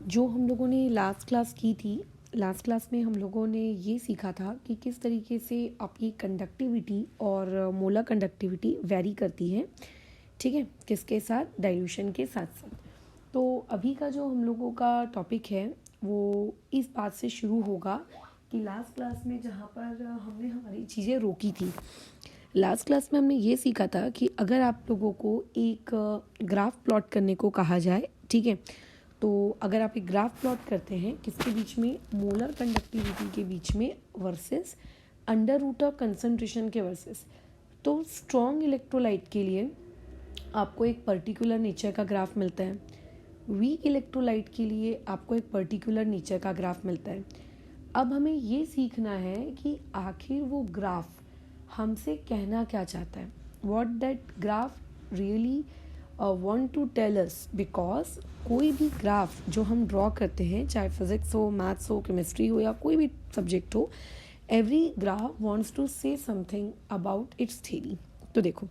जो हम लोगों ने लास्ट क्लास की थी, लास्ट क्लास में हम लोगों ने ये सीखा था कि किस तरीके से आपकी कंडक्टिविटी और मोलर कंडक्टिविटी वैरी करती है, ठीक है, किसके साथ, डाइल्यूशन के साथ साथ। तो अभी का जो हम लोगों का टॉपिक है वो इस बात से शुरू होगा कि लास्ट क्लास में जहाँ पर हमने हमारी चीज़ें रोकी थी, लास्ट क्लास में हमने ये सीखा था कि अगर आप लोगों को एक ग्राफ प्लॉट करने को कहा जाए, ठीक है, तो अगर आप एक ग्राफ प्लॉट करते हैं किसके बीच में, मोलर कंडक्टिविटी के बीच में versus under root of concentration के वर्सेस, तो स्ट्रॉन्ग इलेक्ट्रोलाइट के लिए आपको एक पर्टिकुलर नेचर का ग्राफ मिलता है, वीक इलेक्ट्रोलाइट के लिए आपको एक पर्टिकुलर नेचर का ग्राफ मिलता है। अब हमें ये सीखना है कि आखिर वो ग्राफ हमसे कहना क्या चाहता है, what that graph really want to tell us, because कोई भी ग्राफ जो हम ड्रॉ करते हैं, चाहे फिजिक्स हो, मैथ्स हो, केमिस्ट्री हो या कोई भी सब्जेक्ट हो, every graph wants to say something about its theory। तो देखो,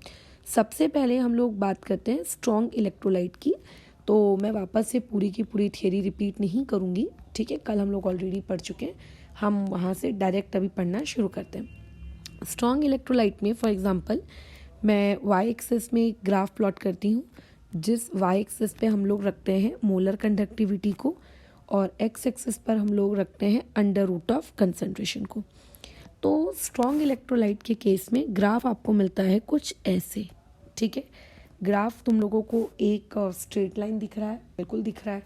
सबसे पहले हम लोग बात करते हैं स्ट्रॉन्ग इलेक्ट्रोलाइट की। तो मैं वापस से पूरी की पूरी थियरी रिपीट नहीं करूँगी, ठीक है, कल हम लोग ऑलरेडी पढ़ चुके हैं, हम वहाँ से डायरेक्ट अभी पढ़ना शुरू करते हैं। स्ट्रॉन्ग इलेक्ट्रोलाइट में फॉर एग्जांपल मैं वाई एक्सिस में एक ग्राफ प्लॉट करती हूँ, जिस वाई एक्सिस पे हम लोग रखते हैं मोलर कंडक्टिविटी को और एक्स एक्सिस पर हम लोग रखते हैं अंडर रूट ऑफ कंसंट्रेशन को। तो स्ट्रॉन्ग इलेक्ट्रोलाइट के केस में ग्राफ आपको मिलता है कुछ ऐसे, ठीक है। ग्राफ तुम लोगों को एक स्ट्रेट लाइन दिख रहा है, बिल्कुल दिख रहा है।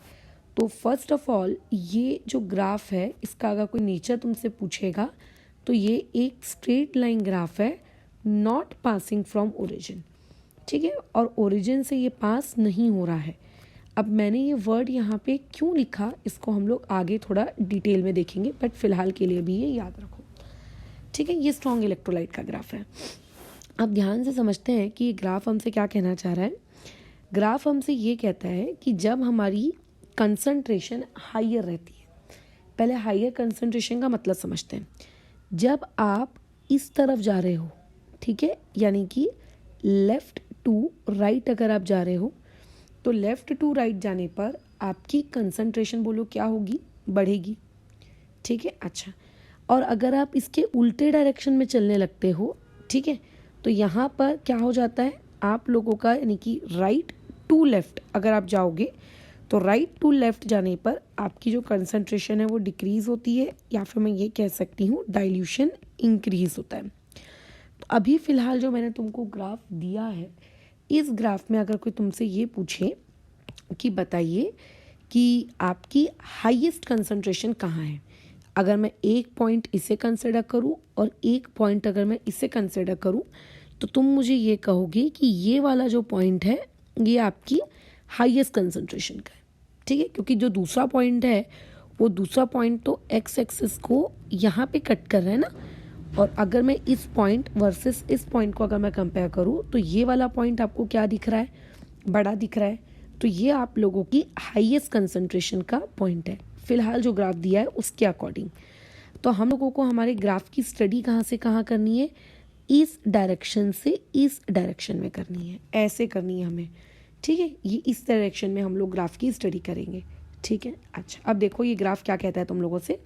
तो फर्स्ट ऑफ ऑल ये जो ग्राफ है, इसका अगर कोई नेचर तुमसे पूछेगा तो ये एक स्ट्रेट लाइन ग्राफ है, नॉट पासिंग फ्रॉम ओरिजिन, ठीक है, और ओरिजिन से ये पास नहीं हो रहा है। अब मैंने ये वर्ड यहाँ पे क्यों लिखा, इसको हम लोग आगे थोड़ा डिटेल में देखेंगे, बट फिलहाल के लिए भी ये याद रखो, ठीक है। ये स्ट्रॉन्ग इलेक्ट्रोलाइट का ग्राफ है। अब ध्यान से समझते हैं कि ये ग्राफ हमसे क्या कहना चाह रहा है। ग्राफ हमसे ये कहता है कि जब हमारी कंसंट्रेशन हाइयर रहती है, पहले हाइयर कंसंट्रेशन का मतलब समझते हैं। जब आप इस तरफ जा रहे हो, ठीक है, यानी कि लेफ़्ट टू राइट अगर आप जा रहे हो, तो लेफ़्ट टू राइट जाने पर आपकी कंसंट्रेशन बोलो क्या होगी, बढ़ेगी, ठीक है। अच्छा, और अगर आप इसके उल्टे डायरेक्शन में चलने लगते हो, ठीक है, तो यहाँ पर क्या हो जाता है, आप लोगों का यानी कि राइट टू लेफ़्ट अगर आप जाओगे तो राइट टू लेफ़्ट जाने पर आपकी जो कंसंट्रेशन है वो डिक्रीज़ होती है, या फिर मैं ये कह सकती हूँ डाइल्यूशन इंक्रीज़ होता है। तो अभी फ़िलहाल जो मैंने तुमको ग्राफ दिया है, इस ग्राफ में अगर कोई तुमसे ये पूछे कि बताइए कि आपकी हाईएस्ट कंसंट्रेशन कहाँ है, अगर मैं एक पॉइंट इसे कंसिडर करूँ और एक पॉइंट अगर मैं इसे कंसिडर करूँ, तो तुम मुझे ये कहोगे कि ये वाला जो पॉइंट है ये आपकी हाईएस्ट कंसंट्रेशन का है, ठीक है, क्योंकि जो दूसरा पॉइंट है वो दूसरा पॉइंट तो एक्स एक्सिस को यहाँ पे कट कर रहा है ना। और अगर मैं इस पॉइंट वर्सेस इस पॉइंट को अगर मैं कंपेयर करूँ तो ये वाला पॉइंट आपको क्या दिख रहा है, बड़ा दिख रहा है। तो ये आप लोगों की हाईएस्ट कंसंट्रेशन का पॉइंट है फिलहाल जो ग्राफ दिया है उसके अकॉर्डिंग। तो हम लोगों को हमारे ग्राफ की स्टडी कहाँ से कहाँ करनी है, इस डायरेक्शन से इस डायरेक्शन में करनी है, ऐसे करनी है हमें, ठीक है। ये इस डायरेक्शन में हम लोग ग्राफ की स्टडी करेंगे, ठीक है। अच्छा, अब देखो ये ग्राफ क्या कहता है तुम लोगों से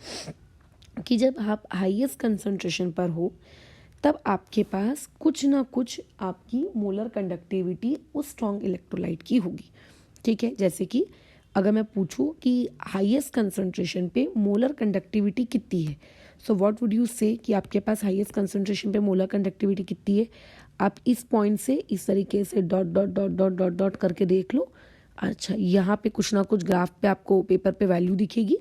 कि जब आप हाईएस्ट कंसंट्रेशन पर हो तब आपके पास कुछ ना कुछ आपकी मोलर कंडक्टिविटी उस स्ट्रॉन्ग इलेक्ट्रोलाइट की होगी, ठीक है। जैसे कि अगर मैं पूछूं कि हाईएस्ट कंसंट्रेशन पे मोलर कंडक्टिविटी कितनी है, सो व्हाट वुड यू से कि आपके पास हाईएस्ट कंसंट्रेशन पे मोलर कंडक्टिविटी कितनी है। आप इस पॉइंट से इस तरीके से dot dot dot dot dot dot करके देख लो। अच्छा, यहाँ पे कुछ ना कुछ ग्राफ पे आपको पेपर पे वैल्यू दिखेगी,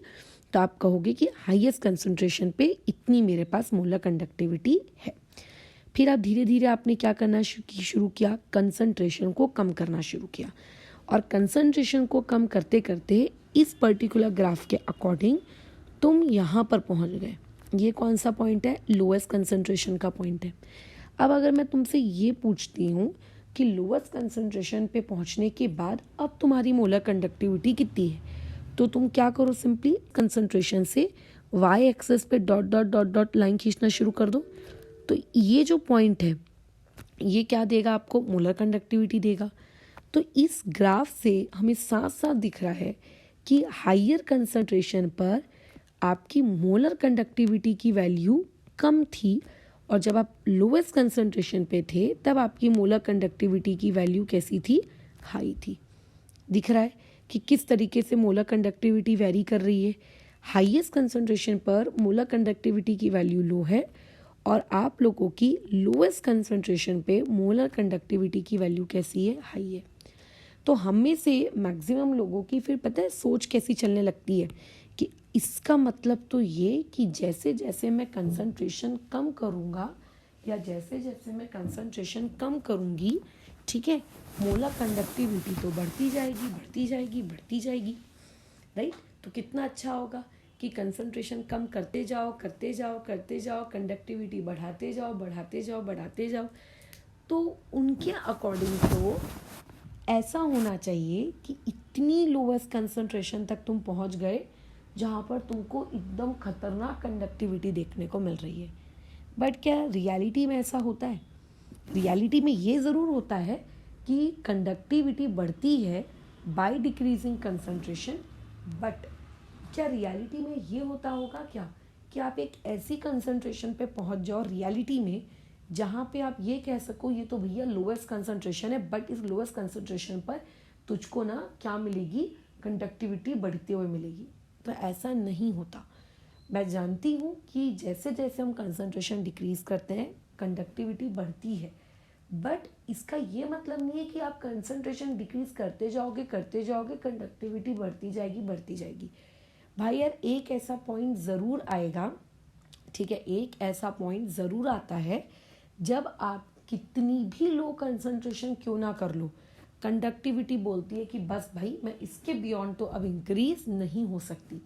तो आप कहोगे कि हाईएस्ट कंसंट्रेशन पे इतनी मेरे पास मोलर कंडक्टिविटी है। फिर आप धीरे धीरे आपने क्या करना शुरू किया, कंसंट्रेशन को कम करना शुरू किया, और कंसंट्रेशन को कम करते करते इस पर्टिकुलर ग्राफ के अकॉर्डिंग तुम यहाँ पर पहुँच गए। ये कौन सा पॉइंट है, लोएस्ट कंसंट्रेशन का पॉइंट है। अब अगर मैं तुमसे ये पूछती हूँ कि लोएस्ट कंसंट्रेशन पे पहुँचने के बाद अब तुम्हारी मोलर कंडक्टिविटी कितनी है, तो तुम क्या करो, सिंपली कंसंट्रेशन से वाई एक्सिस पे dot dot dot dot line खींचना शुरू कर दो। तो ये जो पॉइंट है ये क्या देगा आपको, मोलर कंडक्टिविटी देगा। तो इस ग्राफ से हमें साफ साफ दिख रहा है कि हायर कंसंट्रेशन पर आपकी मोलर कंडक्टिविटी की वैल्यू कम थी और जब आप लोएस्ट कंसंट्रेशन पे थे तब आपकी मोलर कंडक्टिविटी की वैल्यू कैसी थी, हाई थी। दिख रहा है कि किस तरीके से मोलर कंडक्टिविटी वेरी कर रही है। हाईएस्ट कंसंट्रेशन पर मोलर कंडक्टिविटी की वैल्यू लो है और आप लोगों की लोएस्ट कंसंट्रेशन पे मोलर कंडक्टिविटी की वैल्यू कैसी है, हाई है। तो हम में से मैक्सिमम लोगों की फिर पता है सोच कैसी चलने लगती है कि इसका मतलब तो ये कि जैसे जैसे मैं कंसंट्रेशन कम करूँगा या जैसे जैसे मैं कंसंट्रेशन कम करूँगी, ठीक है, मोलर कंडक्टिविटी तो बढ़ती जाएगी बढ़ती जाएगी बढ़ती जाएगी, राइट। तो कितना अच्छा होगा कि कंसंट्रेशन कम करते जाओ करते जाओ करते जाओ, कंडक्टिविटी बढ़ाते जाओ बढ़ाते जाओ बढ़ाते जाओ। तो उनके अकॉर्डिंग तो ऐसा होना चाहिए कि इतनी लोवेस्ट कंसंट्रेशन तक तुम पहुंच गए जहां पर तुमको एकदम खतरनाक कंडक्टिविटी देखने को मिल रही है। बट क्या रियलिटी में ऐसा होता है? रियलिटी में ये ज़रूर होता है कि कंडक्टिविटी बढ़ती है बाय डिक्रीजिंग कंसंट्रेशन, बट क्या रियलिटी में ये होता होगा क्या कि आप एक ऐसी कंसंट्रेशन पे पहुंच जाओ रियलिटी में जहाँ पे आप ये कह सको ये तो भैया लोएस्ट कंसंट्रेशन है, बट इस लोएस्ट कंसंट्रेशन पर तुझको ना क्या मिलेगी, कंडक्टिविटी बढ़ते हुए मिलेगी। तो ऐसा नहीं होता। मैं जानती हूँ कि जैसे जैसे हम कंसंट्रेशन डिक्रीज करते हैं कंडक्टिविटी बढ़ती है, बट इसका ये मतलब नहीं है कि आप कंसंट्रेशन डिक्रीज करते जाओगे कंडक्टिविटी बढ़ती जाएगी। भाई यार एक ऐसा पॉइंट ज़रूर आएगा, ठीक है, एक ऐसा पॉइंट ज़रूर आता है जब आप कितनी भी लो कंसंट्रेशन क्यों ना कर लो, कंडक्टिविटी बोलती है कि बस भाई मैं इसके बियॉन्ड तो अब इंक्रीज नहीं हो सकती,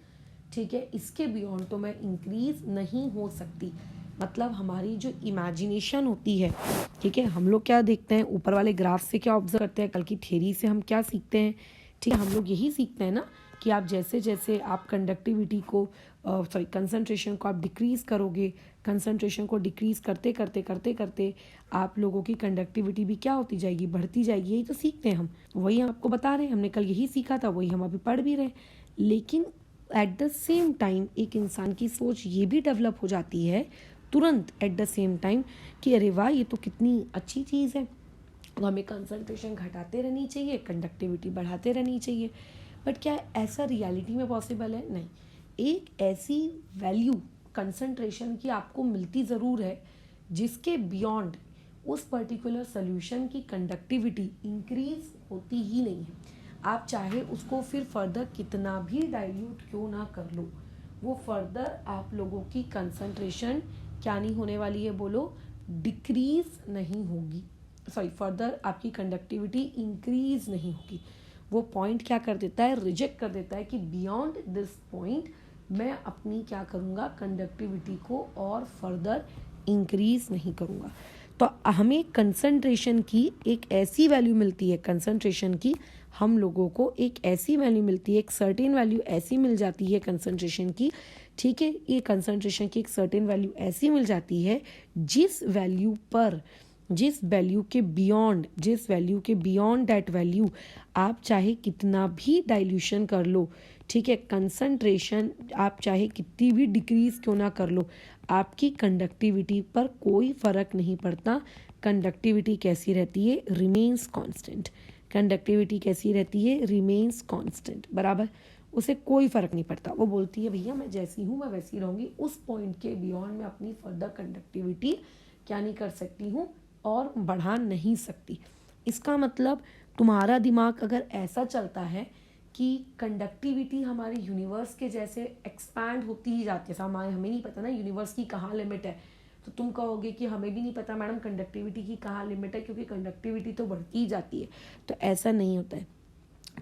ठीक है, इसके बियॉन्ड तो मैं इंक्रीज नहीं हो सकती। मतलब हमारी जो इमेजिनेशन होती है, ठीक है, हम लोग क्या देखते हैं ऊपर वाले ग्राफ से, क्या ऑब्जर्व करते हैं, कल की थ्योरी से हम क्या सीखते हैं, ठीक है, हम लोग यही सीखते हैं ना कि आप जैसे जैसे आप कंडक्टिविटी को कंसंट्रेशन को आप डिक्रीज़ करोगे, कंसंट्रेशन को डिक्रीज़ करते करते करते करते आप लोगों की कंडक्टिविटी भी क्या होती जाएगी, बढ़ती जाएगी। यही तो सीखते हैं हम, वही हम आपको बता रहे हैं, हमने कल यही सीखा था, वही हम अभी पढ़ भी रहे हैं। लेकिन एट द सेम टाइम एक इंसान की सोच ये भी डेवलप हो जाती है तुरंत एट द सेम टाइम कि अरे वाह ये तो कितनी अच्छी चीज़ है, तो हमें कंसंट्रेशन घटाते रहनी चाहिए, कंडक्टिविटी बढ़ाते रहनी चाहिए। बट क्या ऐसा रियलिटी में पॉसिबल है? नहीं। एक ऐसी वैल्यू कंसंट्रेशन की आपको मिलती ज़रूर है जिसके बियॉन्ड उस पर्टिकुलर सोल्यूशन की कंडक्टिविटी इंक्रीज होती ही नहीं है। आप चाहे उसको फिर फर्दर कितना भी डाइल्यूट क्यों ना कर लो, वो फर्दर आप लोगों की कंसंट्रेशन क्या नहीं होने वाली है, बोलो, डिक्रीज नहीं होगी, सॉरी फर्दर आपकी कंडक्टिविटी इंक्रीज नहीं होगी। वो पॉइंट क्या कर देता है, रिजेक्ट कर देता है कि बियॉन्ड दिस पॉइंट मैं अपनी क्या करूँगा, कंडक्टिविटी को और फर्दर इंक्रीज नहीं करूँगा। तो हमें कंसंट्रेशन की एक ऐसी वैल्यू मिलती है, कंसंट्रेशन की हम लोगों को एक ऐसी वैल्यू मिलती है, एक सर्टेन वैल्यू ऐसी मिल जाती है कंसंट्रेशन की, ठीक है, ये कंसंट्रेशन की एक सर्टेन वैल्यू ऐसी मिल जाती है जिस वैल्यू पर, जिस वैल्यू के बियॉन्ड दैट वैल्यू आप चाहे कितना भी डाइल्यूशन कर लो, ठीक है, कंसंट्रेशन आप चाहे कितनी भी डिक्रीज क्यों ना कर लो, आपकी कंडक्टिविटी पर कोई फर्क नहीं पड़ता। कंडक्टिविटी कैसी रहती है, रिमेन्स कांस्टेंट। कंडक्टिविटी कैसी रहती है, रिमेन्स कांस्टेंट, बराबर, उसे कोई फर्क नहीं पड़ता। वो बोलती है भैया मैं जैसी हूँ मैं वैसी रहूँगी, उस पॉइंट के बियॉन्ड में अपनी फर्दर कंडक्टिविटी क्या नहीं कर सकती हूँ और बढ़ा नहीं सकती। इसका मतलब तुम्हारा दिमाग अगर ऐसा चलता है कि कंडक्टिविटी हमारे यूनिवर्स के जैसे एक्सपैंड होती ही जाती है, हमें नहीं पता ना यूनिवर्स की कहाँ लिमिट है, तो तुम कहोगे कि हमें भी नहीं पता मैडम कंडक्टिविटी की कहाँ लिमिट है, क्योंकि कंडक्टिविटी तो बढ़ती ही जाती है। तो ऐसा नहीं होता है,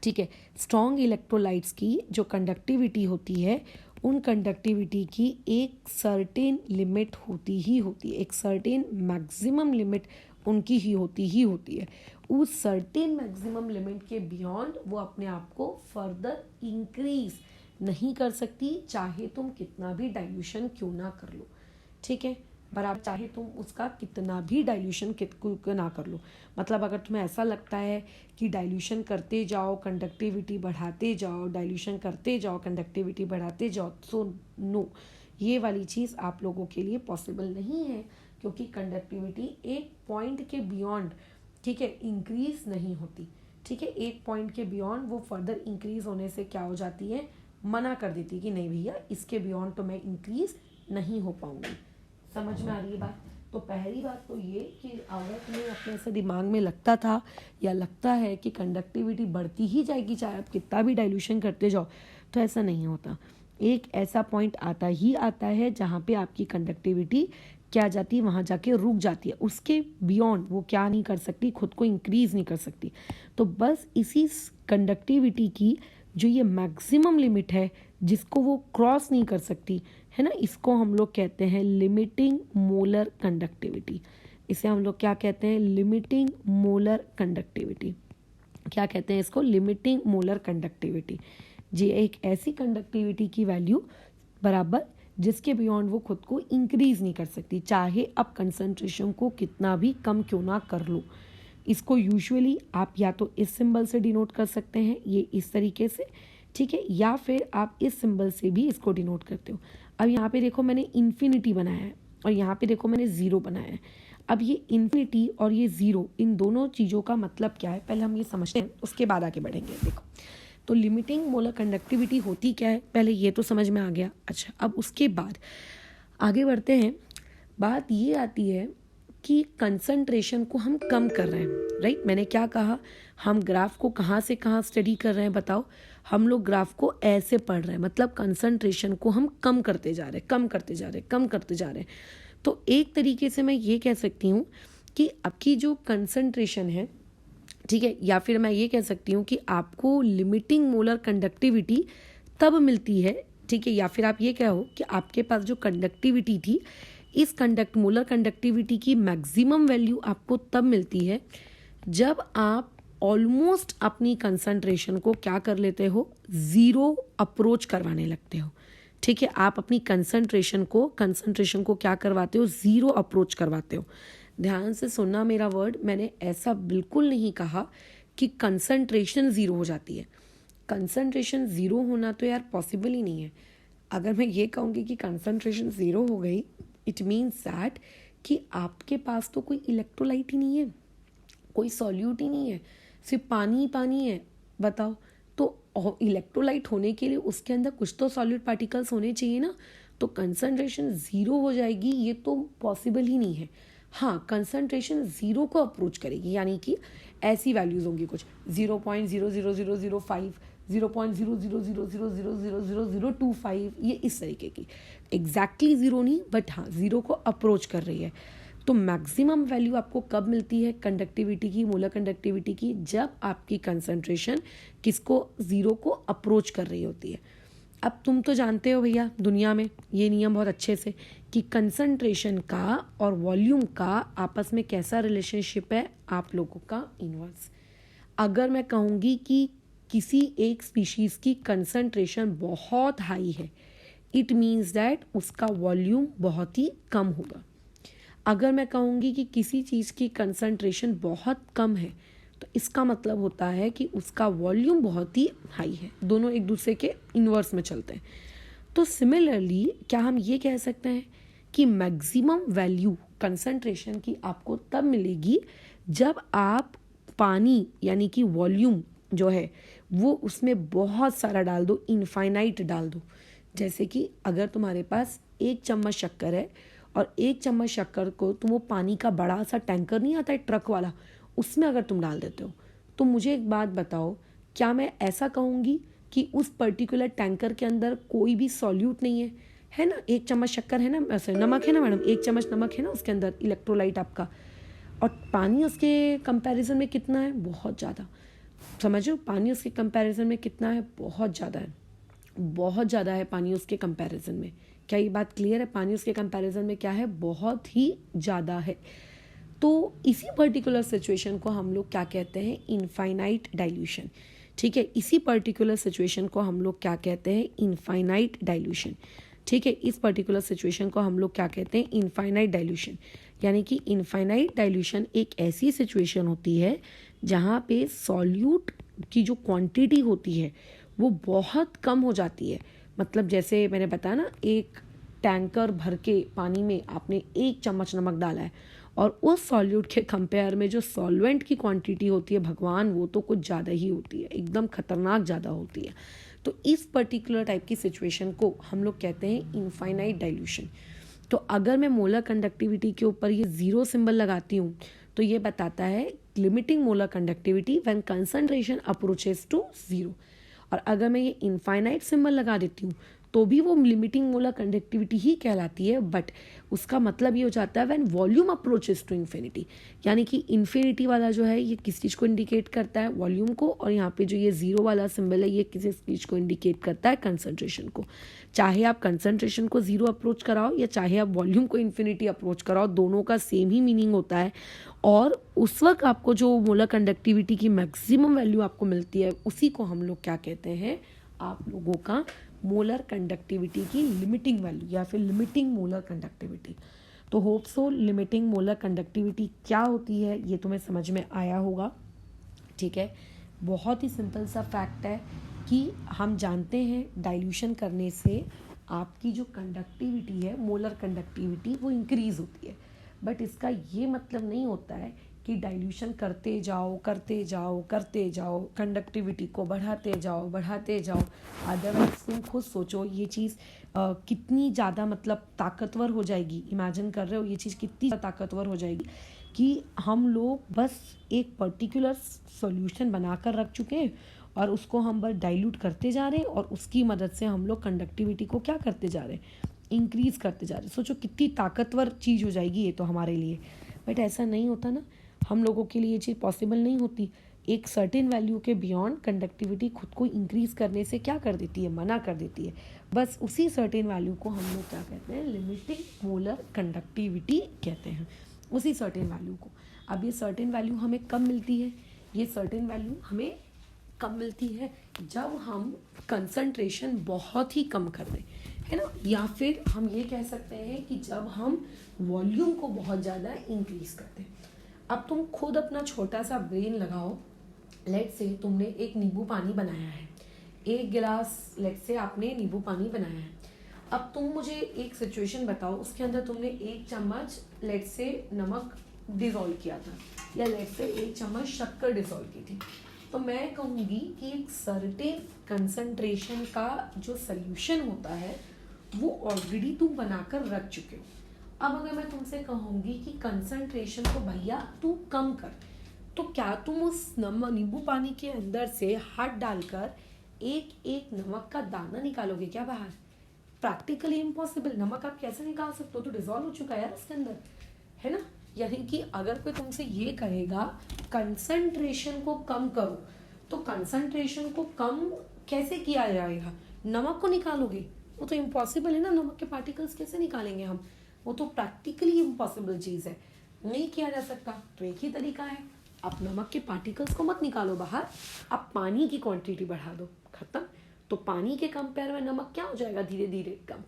ठीक है। स्ट्रॉन्ग इलेक्ट्रोलाइट्स की जो कंडक्टिविटी होती है, उन कंडक्टिविटी की एक सर्टेन लिमिट होती ही होती है, एक सर्टेन मैक्सिमम लिमिट उनकी ही होती है। उस सर्टेन मैक्सिमम लिमिट के बियॉन्ड वो अपने आप को फर्दर इंक्रीज नहीं कर सकती, चाहे तुम कितना भी डाइल्यूशन क्यों ना कर लो, ठीक है। बराबर, चाहे तुम उसका कितना भी डाइल्यूशन ना कर लो। मतलब अगर तुम्हें ऐसा लगता है कि डाइल्यूशन करते जाओ कंडक्टिविटी बढ़ाते जाओ, डाइल्यूशन करते जाओ कंडक्टिविटी बढ़ाते जाओ, सो नो, ये वाली चीज़ आप लोगों के लिए पॉसिबल नहीं है, क्योंकि कंडक्टिविटी एक पॉइंट के बियॉन्ड, ठीक है, इंक्रीज नहीं होती। ठीक है, एक पॉइंट के बियॉन्ड वो फर्दर इंक्रीज होने से क्या हो जाती है, मना कर देती है कि नहीं भैया इसके बियॉन्ड तो मैं इंक्रीज नहीं हो पाऊंगी। समझ में आ रही है बात? तो पहली बात तो ये कि अगर तुम्हें अपने से दिमाग में लगता था या लगता है कि कंडक्टिविटी बढ़ती ही जाएगी चाहे आप कितना भी डाइल्यूशन करते जाओ, तो ऐसा नहीं होता। एक ऐसा पॉइंट आता है जहाँ पे आपकी कंडक्टिविटी क्या जाती है, वहाँ जाके रुक जाती है, उसके बियॉन्ड वो क्या नहीं कर सकती, खुद को इंक्रीज नहीं कर सकती। तो बस इसी कंडक्टिविटी की जो ये मैक्सिमम लिमिट है जिसको वो क्रॉस नहीं कर सकती है ना, इसको हम लोग कहते हैं लिमिटिंग मोलर कंडक्टिविटी। इसे हम लोग क्या कहते हैं, लिमिटिंग मोलर कंडक्टिविटी। क्या कहते हैं इसको, लिमिटिंग मोलर कंडक्टिविटी। जी, एक ऐसी कंडक्टिविटी की वैल्यू बराबर जिसके बियॉन्ड वो खुद को इंक्रीज नहीं कर सकती, चाहे आप कंसंट्रेशन को कितना भी कम क्यों ना कर लो। इसको यूजुअली आप या तो इस सिंबल से डिनोट कर सकते हैं, ये इस तरीके से, ठीक है, या फिर आप इस सिंबल से भी इसको डिनोट करते हो। अब यहाँ पे देखो मैंने इन्फिनिटी बनाया है और यहाँ पे देखो मैंने ज़ीरो बनाया है। अब ये इन्फिनिटी और ये ज़ीरो, इन दोनों चीज़ों का मतलब क्या है पहले हम ये समझते हैं, उसके बाद आगे बढ़ेंगे। देखो, तो लिमिटिंग मोलर कंडक्टिविटी होती क्या है, पहले ये तो समझ में आ गया। अच्छा, अब उसके बाद आगे बढ़ते हैं। बात ये आती है कि कंसंट्रेशन को हम कम कर रहे हैं, राइट। मैंने क्या कहा, हम ग्राफ को कहाँ से कहाँ स्टडी कर रहे हैं, बताओ। हम लोग ग्राफ को ऐसे पढ़ रहे हैं, मतलब कंसंट्रेशन को हम कम करते जा रहे हैं, कम करते जा रहे हैं, कम करते जा रहे हैं। तो एक तरीके से मैं ये कह सकती हूँ कि आपकी जो कंसंट्रेशन है, ठीक है, या फिर मैं ये कह सकती हूँ कि आपको लिमिटिंग मोलर कंडक्टिविटी तब मिलती है, ठीक है, या फिर आप ये कहो कि आपके पास जो कंडक्टिविटी थी, इस मोलर कंडक्टिविटी की मैक्सिमम वैल्यू आपको तब मिलती है जब आप ऑलमोस्ट अपनी कंसंट्रेशन को क्या कर लेते हो, ज़ीरो अप्रोच करवाने लगते हो। ठीक है, आप अपनी कंसंट्रेशन को क्या करवाते हो, ज़ीरो अप्रोच करवाते हो। ध्यान से सुनना मेरा वर्ड, मैंने ऐसा बिल्कुल नहीं कहा कि कंसंट्रेशन ज़ीरो हो जाती है। कंसंट्रेशन ज़ीरो होना तो यार पॉसिबल ही नहीं है। अगर मैं ये कहूँगी कि कंसंट्रेशन ज़ीरो हो गई, इट मीन्स दैट कि आपके पास तो कोई इलेक्ट्रोलाइट ही नहीं है, कोई सॉल्यूट ही नहीं है, सिर्फ पानी ही पानी है। बताओ, तो इलेक्ट्रोलाइट होने के लिए उसके अंदर कुछ तो सॉल्यूट पार्टिकल्स होने चाहिए ना। तो कंसंट्रेशन ज़ीरो हो जाएगी, ये तो पॉसिबल ही नहीं है। हाँ, कंसंट्रेशन ज़ीरो को अप्रोच करेगी, यानी कि ऐसी वैल्यूज़ होंगी कुछ 0.00005, 0.000000025, ये इस तरीके की, एग्जैक्टली ज़ीरो नहीं, बट हाँ ज़ीरो को अप्रोच कर रही है। तो मैक्सिमम वैल्यू आपको कब मिलती है कंडक्टिविटी की, मोलर कंडक्टिविटी की, जब आपकी कंसंट्रेशन किसको, ज़ीरो को अप्रोच कर रही होती है। अब तुम तो जानते हो भैया दुनिया में ये नियम बहुत अच्छे से कि कंसंट्रेशन का और वॉल्यूम का आपस में कैसा रिलेशनशिप है, आप लोगों का इनवर्स। अगर मैं कहूँगी कि किसी एक स्पीशीज़ की कंसंट्रेशन बहुत हाई है, इट मीन्स दैट उसका वॉल्यूम बहुत ही कम होगा। अगर मैं कहूँगी कि किसी चीज़ की कंसंट्रेशन बहुत कम है, तो इसका मतलब होता है कि उसका वॉल्यूम बहुत ही हाई है। दोनों एक दूसरे के इन्वर्स में चलते हैं। तो सिमिलरली क्या हम ये कह सकते हैं कि मैक्सिमम वैल्यू कंसंट्रेशन की आपको तब मिलेगी जब आप पानी यानी कि वॉल्यूम जो है वो उसमें बहुत सारा डाल दो, इनफाइनाइट डाल दो। जैसे कि अगर तुम्हारे पास 1 चम्मच शक्कर है और 1 चम्मच शक्कर को तुम वो पानी का बड़ा सा टैंकर नहीं आता है ट्रक वाला, उसमें अगर तुम डाल देते हो, तो मुझे एक बात बताओ, क्या मैं ऐसा कहूँगी कि उस पर्टिकुलर टैंकर के अंदर कोई भी सॉल्यूट नहीं है ना। 1 चम्मच शक्कर है ना, ऐसे नमक है ना मैडम, 1 चम्मच नमक है ना उसके अंदर, इलेक्ट्रोलाइट आपका, और पानी उसके कंपैरिजन में कितना है, बहुत ज़्यादा। समझो, पानी उसके कंपैरिजन में कितना है, बहुत ज़्यादा है, बहुत ज़्यादा है पानी उसके कंपैरिजन में। क्या ये बात क्लियर है? पानी उसके कंपैरिजन में क्या है, बहुत ही ज़्यादा है। तो इसी पर्टिकुलर सिचुएशन को हम लोग क्या कहते हैं, इनफाइनाइट डाइल्यूशन। ठीक है, इसी पर्टिकुलर सिचुएशन को हम लोग क्या कहते हैं, इनफाइनाइट डाइल्यूशन। ठीक है। इस पर्टिकुलर सिचुएशन को हम लोग क्या कहते हैं, इनफाइनाइट डाइल्यूशन। यानी कि इनफाइनाइट डाइल्यूशन एक ऐसी सिचुएशन होती है जहाँ पे सॉल्यूट की जो क्वांटिटी होती है वो बहुत कम हो जाती है। मतलब जैसे मैंने बताया ना, एक टैंकर भर के पानी में आपने 1 चम्मच नमक डाला है और उस सॉल्यूट के कंपेयर में जो सॉल्वेंट की क्वांटिटी होती है भगवान, वो तो कुछ ज़्यादा ही होती है, एकदम खतरनाक ज़्यादा होती है। तो इस पर्टिकुलर टाइप की सिचुएशन को हम लोग कहते हैं इनफाइनाइट डाइल्यूशन। तो अगर मैं मोलर कंडक्टिविटी के ऊपर ये 0 सिंबल लगाती हूँ तो ये बताता है limiting molar conductivity when concentration approaches to 0। और अगर मैं ये इनफाइनाइट सिंबल लगा देती हूँ तो भी वो लिमिटिंग मोलर कंडक्टिविटी ही कहलाती है, बट उसका मतलब ये हो जाता है when volume approaches to infinity. यानी कि इन्फिनिटी वाला जो है ये किस चीज़ को इंडिकेट करता है, वॉल्यूम को, और यहाँ पे जो ये 0 वाला सिंबल है ये किसी चीज़ को इंडिकेट करता है, कंसंट्रेशन को। चाहे आप कंसंट्रेशन को 0 अप्रोच कराओ या चाहे आप वॉल्यूम को इन्फिनिटी अप्रोच कराओ, दोनों का सेम ही मीनिंग होता है। और उस वक्त आपको जो मोलर कंडक्टिविटी की मैक्सिमम वैल्यू आपको मिलती है उसी को हम लोग क्या कहते हैं, आप लोगों का मोलर कंडक्टिविटी की लिमिटिंग वैल्यू या फिर लिमिटिंग मोलर कंडक्टिविटी। तो hope so limiting molar conductivity क्या होती है ये तुम्हें समझ में आया होगा। ठीक है, बहुत ही सिंपल सा फैक्ट है कि हम जानते हैं डाइल्यूशन करने से आपकी जो कंडक्टिविटी है, मोलर कंडक्टिविटी, वो इंक्रीज़ होती है। बट इसका ये मतलब नहीं होता है कि डाइल्यूशन करते जाओ करते जाओ करते जाओ, कंडक्टिविटी को बढ़ाते जाओ बढ़ाते जाओ। अदरवाइज तुम खुद सोचो ये चीज़ कितनी ज़्यादा मतलब ताकतवर हो जाएगी। इमेजिन कर रहे हो ये चीज़ कितनी ताकतवर हो जाएगी कि हम लोग बस एक पर्टिकुलर सॉल्यूशन बनाकर रख चुके हैं और उसको हम बस डाइल्यूट करते जा रहे हैं और उसकी मदद से हम लोग कंडक्टिविटी को क्या करते जा रहे हैं, इंक्रीज़ करते जा रहे हैं। सोचो कितनी ताकतवर चीज़ हो जाएगी ये तो हमारे लिए। बट ऐसा नहीं होता ना, हम लोगों के लिए ये चीज़ पॉसिबल नहीं होती। एक सर्टेन वैल्यू के बियॉन्ड कंडक्टिविटी खुद को इंक्रीज़ करने से क्या कर देती है, मना कर देती है। बस उसी सर्टेन वैल्यू को हम लोग क्या कहते हैं, लिमिटिंग मोलर कंडक्टिविटी कहते हैं, उसी सर्टेन वैल्यू को। अब ये सर्टेन वैल्यू हमें कब मिलती है, ये सर्टेन वैल्यू हमें कब मिलती है, जब हम कंसंट्रेशन बहुत ही कम कर दें, है ना, या फिर हम ये कह सकते हैं कि जब हम वॉल्यूम को बहुत ज़्यादा इंक्रीज़ कर दें। अब तुम खुद अपना छोटा सा ब्रेन लगाओ। लेट से तुमने एक नींबू पानी बनाया है, 1 गिलास लेट से आपने नींबू पानी बनाया है। अब तुम मुझे एक सिचुएशन बताओ, उसके अंदर तुमने 1 चम्मच लेट से नमक डिज़ोल्व किया था या लेट से 1 चम्मच शक्कर डिज़ोल्व की थी। तो मैं कहूँगी कि एक सर्टेन कंसंट्रेशन का जो सल्यूशन होता है वो ऑलरेडी तुम बनाकर रख चुके हो। अब अगर मैं तुमसे कहूँगी कि कंसंट्रेशन को भैया तू कम कर, तो क्या तुम उस नींबू पानी के अंदर से हाथ डालकर एक एक नमक का दाना निकालोगे क्या बाहर? Practically impossible. नमक आप कैसे निकाल सकते हो, तो डिजॉल्व हो चुका है यार उसके अंदर, है ना। यानी कि अगर कोई तुमसे ये कहेगा कंसंट्रेशन को कम करो, तो कंसंट्रेशन को कम कैसे किया जाएगा, नमक को निकालोगे, वो तो इम्पॉसिबल है ना। नमक के पार्टिकल्स कैसे निकालेंगे हम, वो तो प्रैक्टिकली इम्पॉसिबल चीज़ है, नहीं किया जा सकता। तो एक ही तरीका है, आप नमक के पार्टिकल्स को मत निकालो बाहर, आप पानी की क्वांटिटी बढ़ा दो, खत्म। तो पानी के कंपेयर में नमक क्या हो जाएगा, धीरे धीरे कम।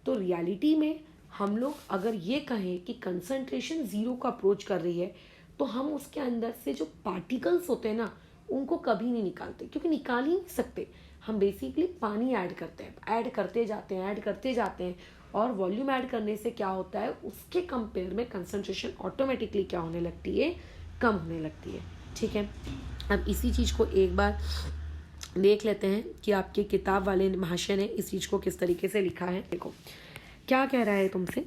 तो रियलिटी में हम लोग अगर ये कहें कि कंसंट्रेशन 0 को अप्रोच कर रही है, तो हम उसके अंदर से जो पार्टिकल्स होते हैं ना उनको कभी नहीं निकालते, क्योंकि निकाल ही नहीं सकते। हम बेसिकली पानी ऐड करते हैं, ऐड करते जाते हैं, ऐड करते जाते हैं, और वॉल्यूम ऐड करने से क्या होता है, उसके कंपेयर में कंसंट्रेशन ऑटोमेटिकली क्या होने लगती है, कम होने लगती है। ठीक है, अब इसी चीज़ को एक बार देख लेते हैं कि आपके किताब वाले महाशय ने इस चीज़ को किस तरीके से लिखा है। देखो क्या कह रहा है तुमसे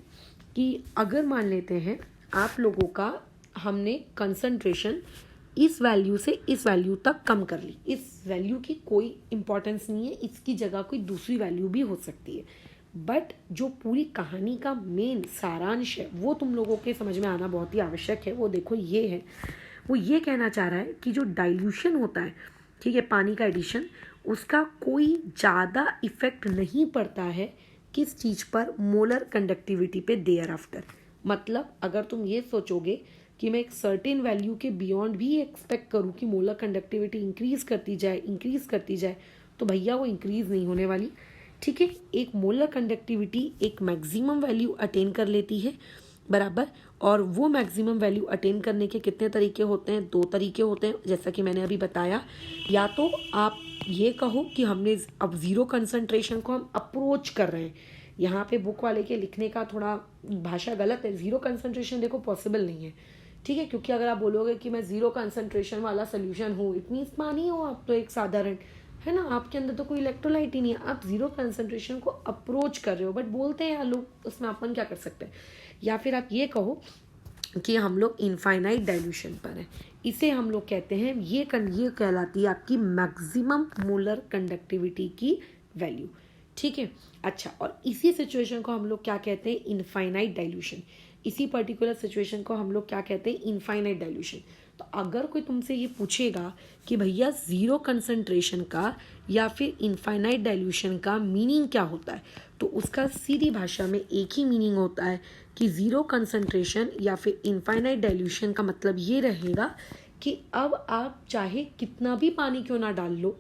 कि अगर मान लेते हैं आप लोगों का हमने कंसंट्रेशन इस वैल्यू से इस वैल्यू तक कम कर ली, इस वैल्यू की कोई इम्पोर्टेंस नहीं है, इसकी जगह कोई दूसरी वैल्यू भी हो सकती है। बट जो पूरी कहानी का मेन सारांश है वो तुम लोगों के समझ में आना बहुत ही आवश्यक है। वो देखो ये है, वो ये कहना चाह रहा है कि जो डाइल्यूशन होता है, ठीक है, पानी का एडिशन, उसका कोई ज़्यादा इफेक्ट नहीं पड़ता है किस चीज़ पर, मोलर कंडक्टिविटी पे देयर आफ्टर। मतलब अगर तुम ये सोचोगे कि मैं एक सर्टेन वैल्यू के बियॉन्ड भी एक्सपेक्ट करूँ कि मोलर कंडक्टिविटी इंक्रीज़ करती जाए, तो भैया वो इंक्रीज़ नहीं होने वाली। ठीक है। एक मोलर कंडक्टिविटी एक मैक्सिमम वैल्यू अटेन कर लेती है, बराबर। और वो मैक्सिमम वैल्यू अटेन करने के कितने तरीके होते हैं? 2 तरीके होते हैं, जैसा कि मैंने अभी बताया। या तो आप ये कहो कि हमने अब ज़ीरो कंसंट्रेशन को हम अप्रोच कर रहे हैं। यहाँ पे बुक वाले के लिखने का थोड़ा भाषा गलत है। ज़ीरो कंसंट्रेशन देखो पॉसिबल नहीं है, ठीक है, क्योंकि अगर आप बोलोगे कि मैं ज़ीरो कंसंट्रेशन वाला सोल्यूशन हूँ, इट मीन्स पानी हो आप तो एक साधारण, है ना, आपके अंदर तो कोई इलेक्ट्रोलाइट ही नहीं है, आप ज़ीरो कंसंट्रेशन को अप्रोच कर रहे हो, बट बोलते हैं लोग, उसमें अपन क्या कर सकते हैं। या फिर आप ये कहो कि हम लोग इनफाइनाइट डाइल्यूशन पर हैं, इसे हम लोग कहते हैं, ये कहलाती है आपकी मैक्सिमम मोलर कंडक्टिविटी की वैल्यू, ठीक है। अच्छा, और इसी सिचुएशन को हम लोग क्या कहते हैं? Infinite dilution. इसी पर्टिकुलर सिचुएशन को हम लोग क्या कहते हैं? Infinite dilution. तो अगर कोई तुमसे ये पूछेगा कि भैया ज़ीरो कंसंट्रेशन का या फिर इनफाइनाइट डाइल्यूशन का मीनिंग क्या होता है, तो उसका सीधी भाषा में एक ही मीनिंग होता है कि ज़ीरो कंसंट्रेशन या फिर इनफाइनाइट डाइल्यूशन का मतलब ये रहेगा कि अब आप चाहे कितना भी पानी क्यों ना डाल लो,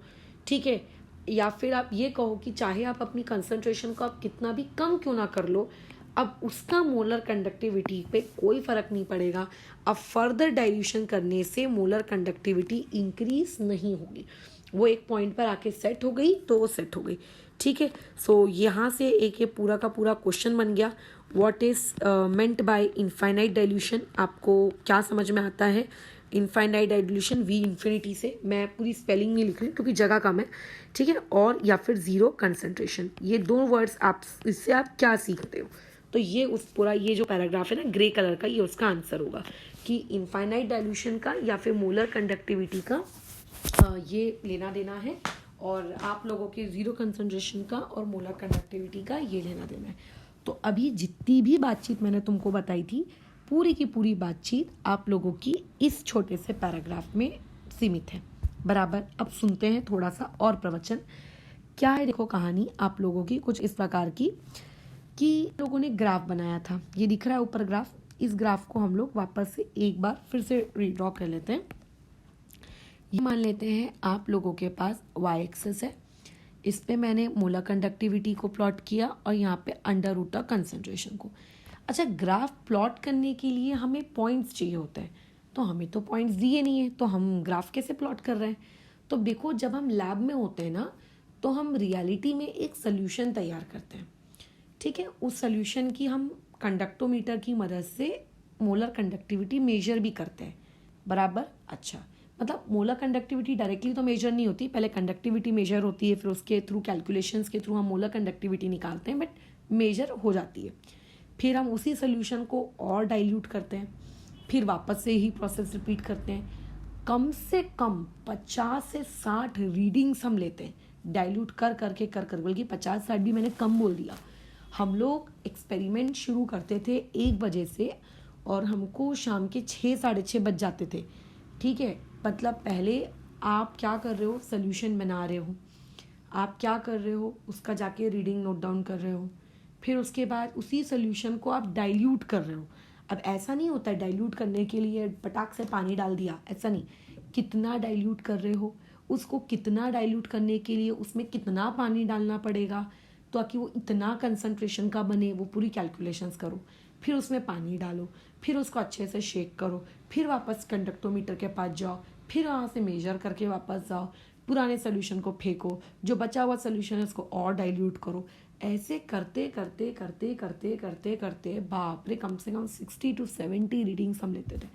ठीक है, या फिर आप ये कहो कि चाहे आप अपनी कंसंट्रेशन को आप कितना भी कम क्यों ना कर लो, अब उसका मोलर कंडक्टिविटी पे कोई फ़र्क नहीं पड़ेगा। अब फर्दर डाइल्यूशन करने से मोलर कंडक्टिविटी इंक्रीज नहीं होगी, वो एक पॉइंट पर आके सेट हो गई तो वो सेट हो गई, ठीक है। सो यहाँ से एक ये पूरा का पूरा क्वेश्चन बन गया, what is meant by infinite dilution. आपको क्या समझ में आता है? इनफाइनाइट डाइल्यूशन वी इन्फिनिटी से, मैं पूरी स्पेलिंग नहीं लिख रही क्योंकि जगह कम है, ठीक है, और या फिर ज़ीरो कंसंट्रेशन, ये 2 वर्ड्स आप इससे आप क्या सीखते हो। तो ये उस पूरा ये जो पैराग्राफ है ना ग्रे कलर का, ये उसका आंसर होगा कि इनफाइनाइट डाइल्यूशन का या फिर मोलर कंडक्टिविटी का ये लेना देना है, और आप लोगों के ज़ीरो कंसंट्रेशन का और मोलर कंडक्टिविटी का ये लेना देना है। तो अभी जितनी भी बातचीत मैंने तुमको बताई थी, पूरी की पूरी बातचीत आप लोगों की इस छोटे से पैराग्राफ में सीमित है, बराबर। अब सुनते हैं थोड़ा सा और प्रवचन। क्या है, देखो कहानी आप लोगों की कुछ इस प्रकार की कि लोगों ने ग्राफ बनाया था, ये दिख रहा है ऊपर ग्राफ। इस ग्राफ को हम लोग वापस से एक बार फिर से रीड्रॉ कर लेते हैं। ये मान लेते हैं आप लोगों के पास y एक्सिस है, इस पे मैंने मोलर कंडक्टिविटी को प्लॉट किया और यहाँ पे अंडर रूट ऑफ कंसंट्रेशन को। अच्छा, ग्राफ प्लॉट करने के लिए हमें पॉइंट्स चाहिए होते हैं, तो हमें तो पॉइंट्स दिए नहीं है, तो हम ग्राफ कैसे प्लॉट कर रहे हैं? तो देखो, जब हम लैब में होते हैं ना, तो हम रियलिटी में एक सोल्यूशन तैयार करते हैं, ठीक है। उस सोल्यूशन की हम कंडक्टोमीटर की मदद से मोलर कंडक्टिविटी मेजर भी करते हैं, बराबर। अच्छा, मतलब मोलर कंडक्टिविटी डायरेक्टली तो मेजर नहीं होती, पहले कंडक्टिविटी मेजर होती है, फिर उसके थ्रू कैलकुलेशंस के थ्रू हम मोलर कंडक्टिविटी निकालते हैं, बट मेजर हो जाती है। फिर हम उसी सोल्यूशन को और डाइल्यूट करते हैं, फिर वापस से ही प्रोसेस रिपीट करते हैं। कम से कम 50 से 60 रीडिंग्स हम लेते हैं, डाइल्यूट कर कर, बल्कि 50-60 भी मैंने कम बोल दिया। हम लोग एक्सपेरिमेंट शुरू करते थे 1 बजे से और हमको शाम के 6-6:30 बज जाते थे, ठीक है। मतलब पहले आप क्या कर रहे हो? सोल्यूशन बना रहे हो, आप क्या कर रहे हो? उसका जाके रीडिंग नोट डाउन कर रहे हो, फिर उसके बाद उसी सोल्यूशन को आप डाइल्यूट कर रहे हो। अब ऐसा नहीं होता है डाइल्यूट करने के लिए पटाख से पानी डाल दिया, ऐसा नहीं। कितना डाइल्यूट कर रहे हो, उसको कितना डाइल्यूट करने के लिए उसमें कितना पानी डालना पड़ेगा ताकि वो इतना कंसंट्रेशन का बने, वो पूरी कैलकुलेशंस करो, फिर उसमें पानी डालो, फिर उसको अच्छे से शेक करो, फिर वापस कंडक्टोमीटर के पास जाओ, फिर वहाँ से मेजर करके वापस जाओ, पुराने सोल्यूशन को फेंको, जो बचा हुआ सोल्यूशन है उसको और डाइल्यूट करो। ऐसे करते करते करते करते करते करते बाप रे, कम से कम 60 to 70 रीडिंग्स हम लेते थे।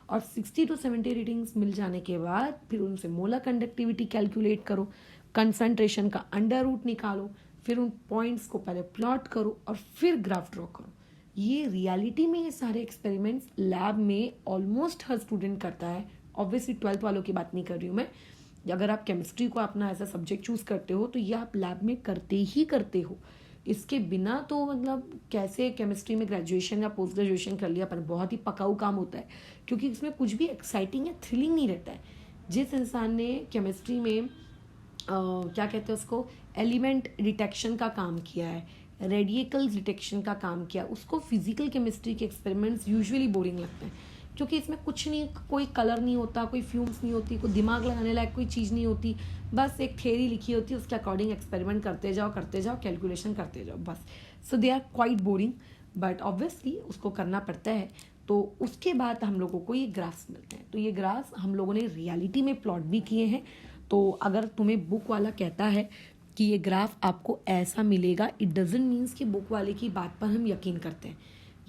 और 60 to 70 रीडिंग्स मिल जाने के बाद फिर उनसे मोलर कंडक्टिविटी कैलकुलेट करो, कंसंट्रेशन का अंडर रूट निकालो, फिर उन पॉइंट्स को पहले प्लॉट करो और फिर ग्राफ ड्रॉ करो। ये रियलिटी में ये सारे एक्सपेरिमेंट्स लैब में ऑलमोस्ट हर स्टूडेंट करता है। ऑब्वियसली 12th वालों की बात नहीं कर रही हूँ मैं, अगर आप केमिस्ट्री को अपना ऐसा सब्जेक्ट चूज करते हो तो ये आप लैब में करते ही करते हो। इसके बिना तो मतलब कैसे केमिस्ट्री में ग्रेजुएशन या पोस्ट ग्रेजुएशन कर लिया, पर बहुत ही पकाऊ काम होता है, क्योंकि इसमें कुछ भी एक्साइटिंग या थ्रिलिंग नहीं रहता है। जिस इंसान ने केमिस्ट्री में क्या कहते हैं उसको, एलिमेंट डिटेक्शन का काम किया है, रेडिकल्स डिटेक्शन का काम किया, उसको फिजिकल केमिस्ट्री के एक्सपेरिमेंट्स यूजुअली बोरिंग लगते हैं, क्योंकि इसमें कुछ नहीं, कोई कलर नहीं होता, कोई फ्यूम्स नहीं होती, कोई दिमाग लगाने लायक कोई चीज़ नहीं होती, बस एक थ्योरी लिखी होती है, उसके अकॉर्डिंग एक्सपेरिमेंट करते जाओ कैलकुलेशन करते जाओ बस. So they are quite boring, but obviously उसको करना पड़ता है. तो उसके बाद हम लोगों को ये ग्राफ्स मिलते हैं. तो ये ग्राफ्स हम लोगों ने रियलिटी में प्लॉट भी किए हैं. तो अगर तुम्हें बुक वाला कहता है कि ये ग्राफ आपको ऐसा मिलेगा, इट डजंट मीन्स कि बुक वाले की बात पर हम यकीन करते हैं.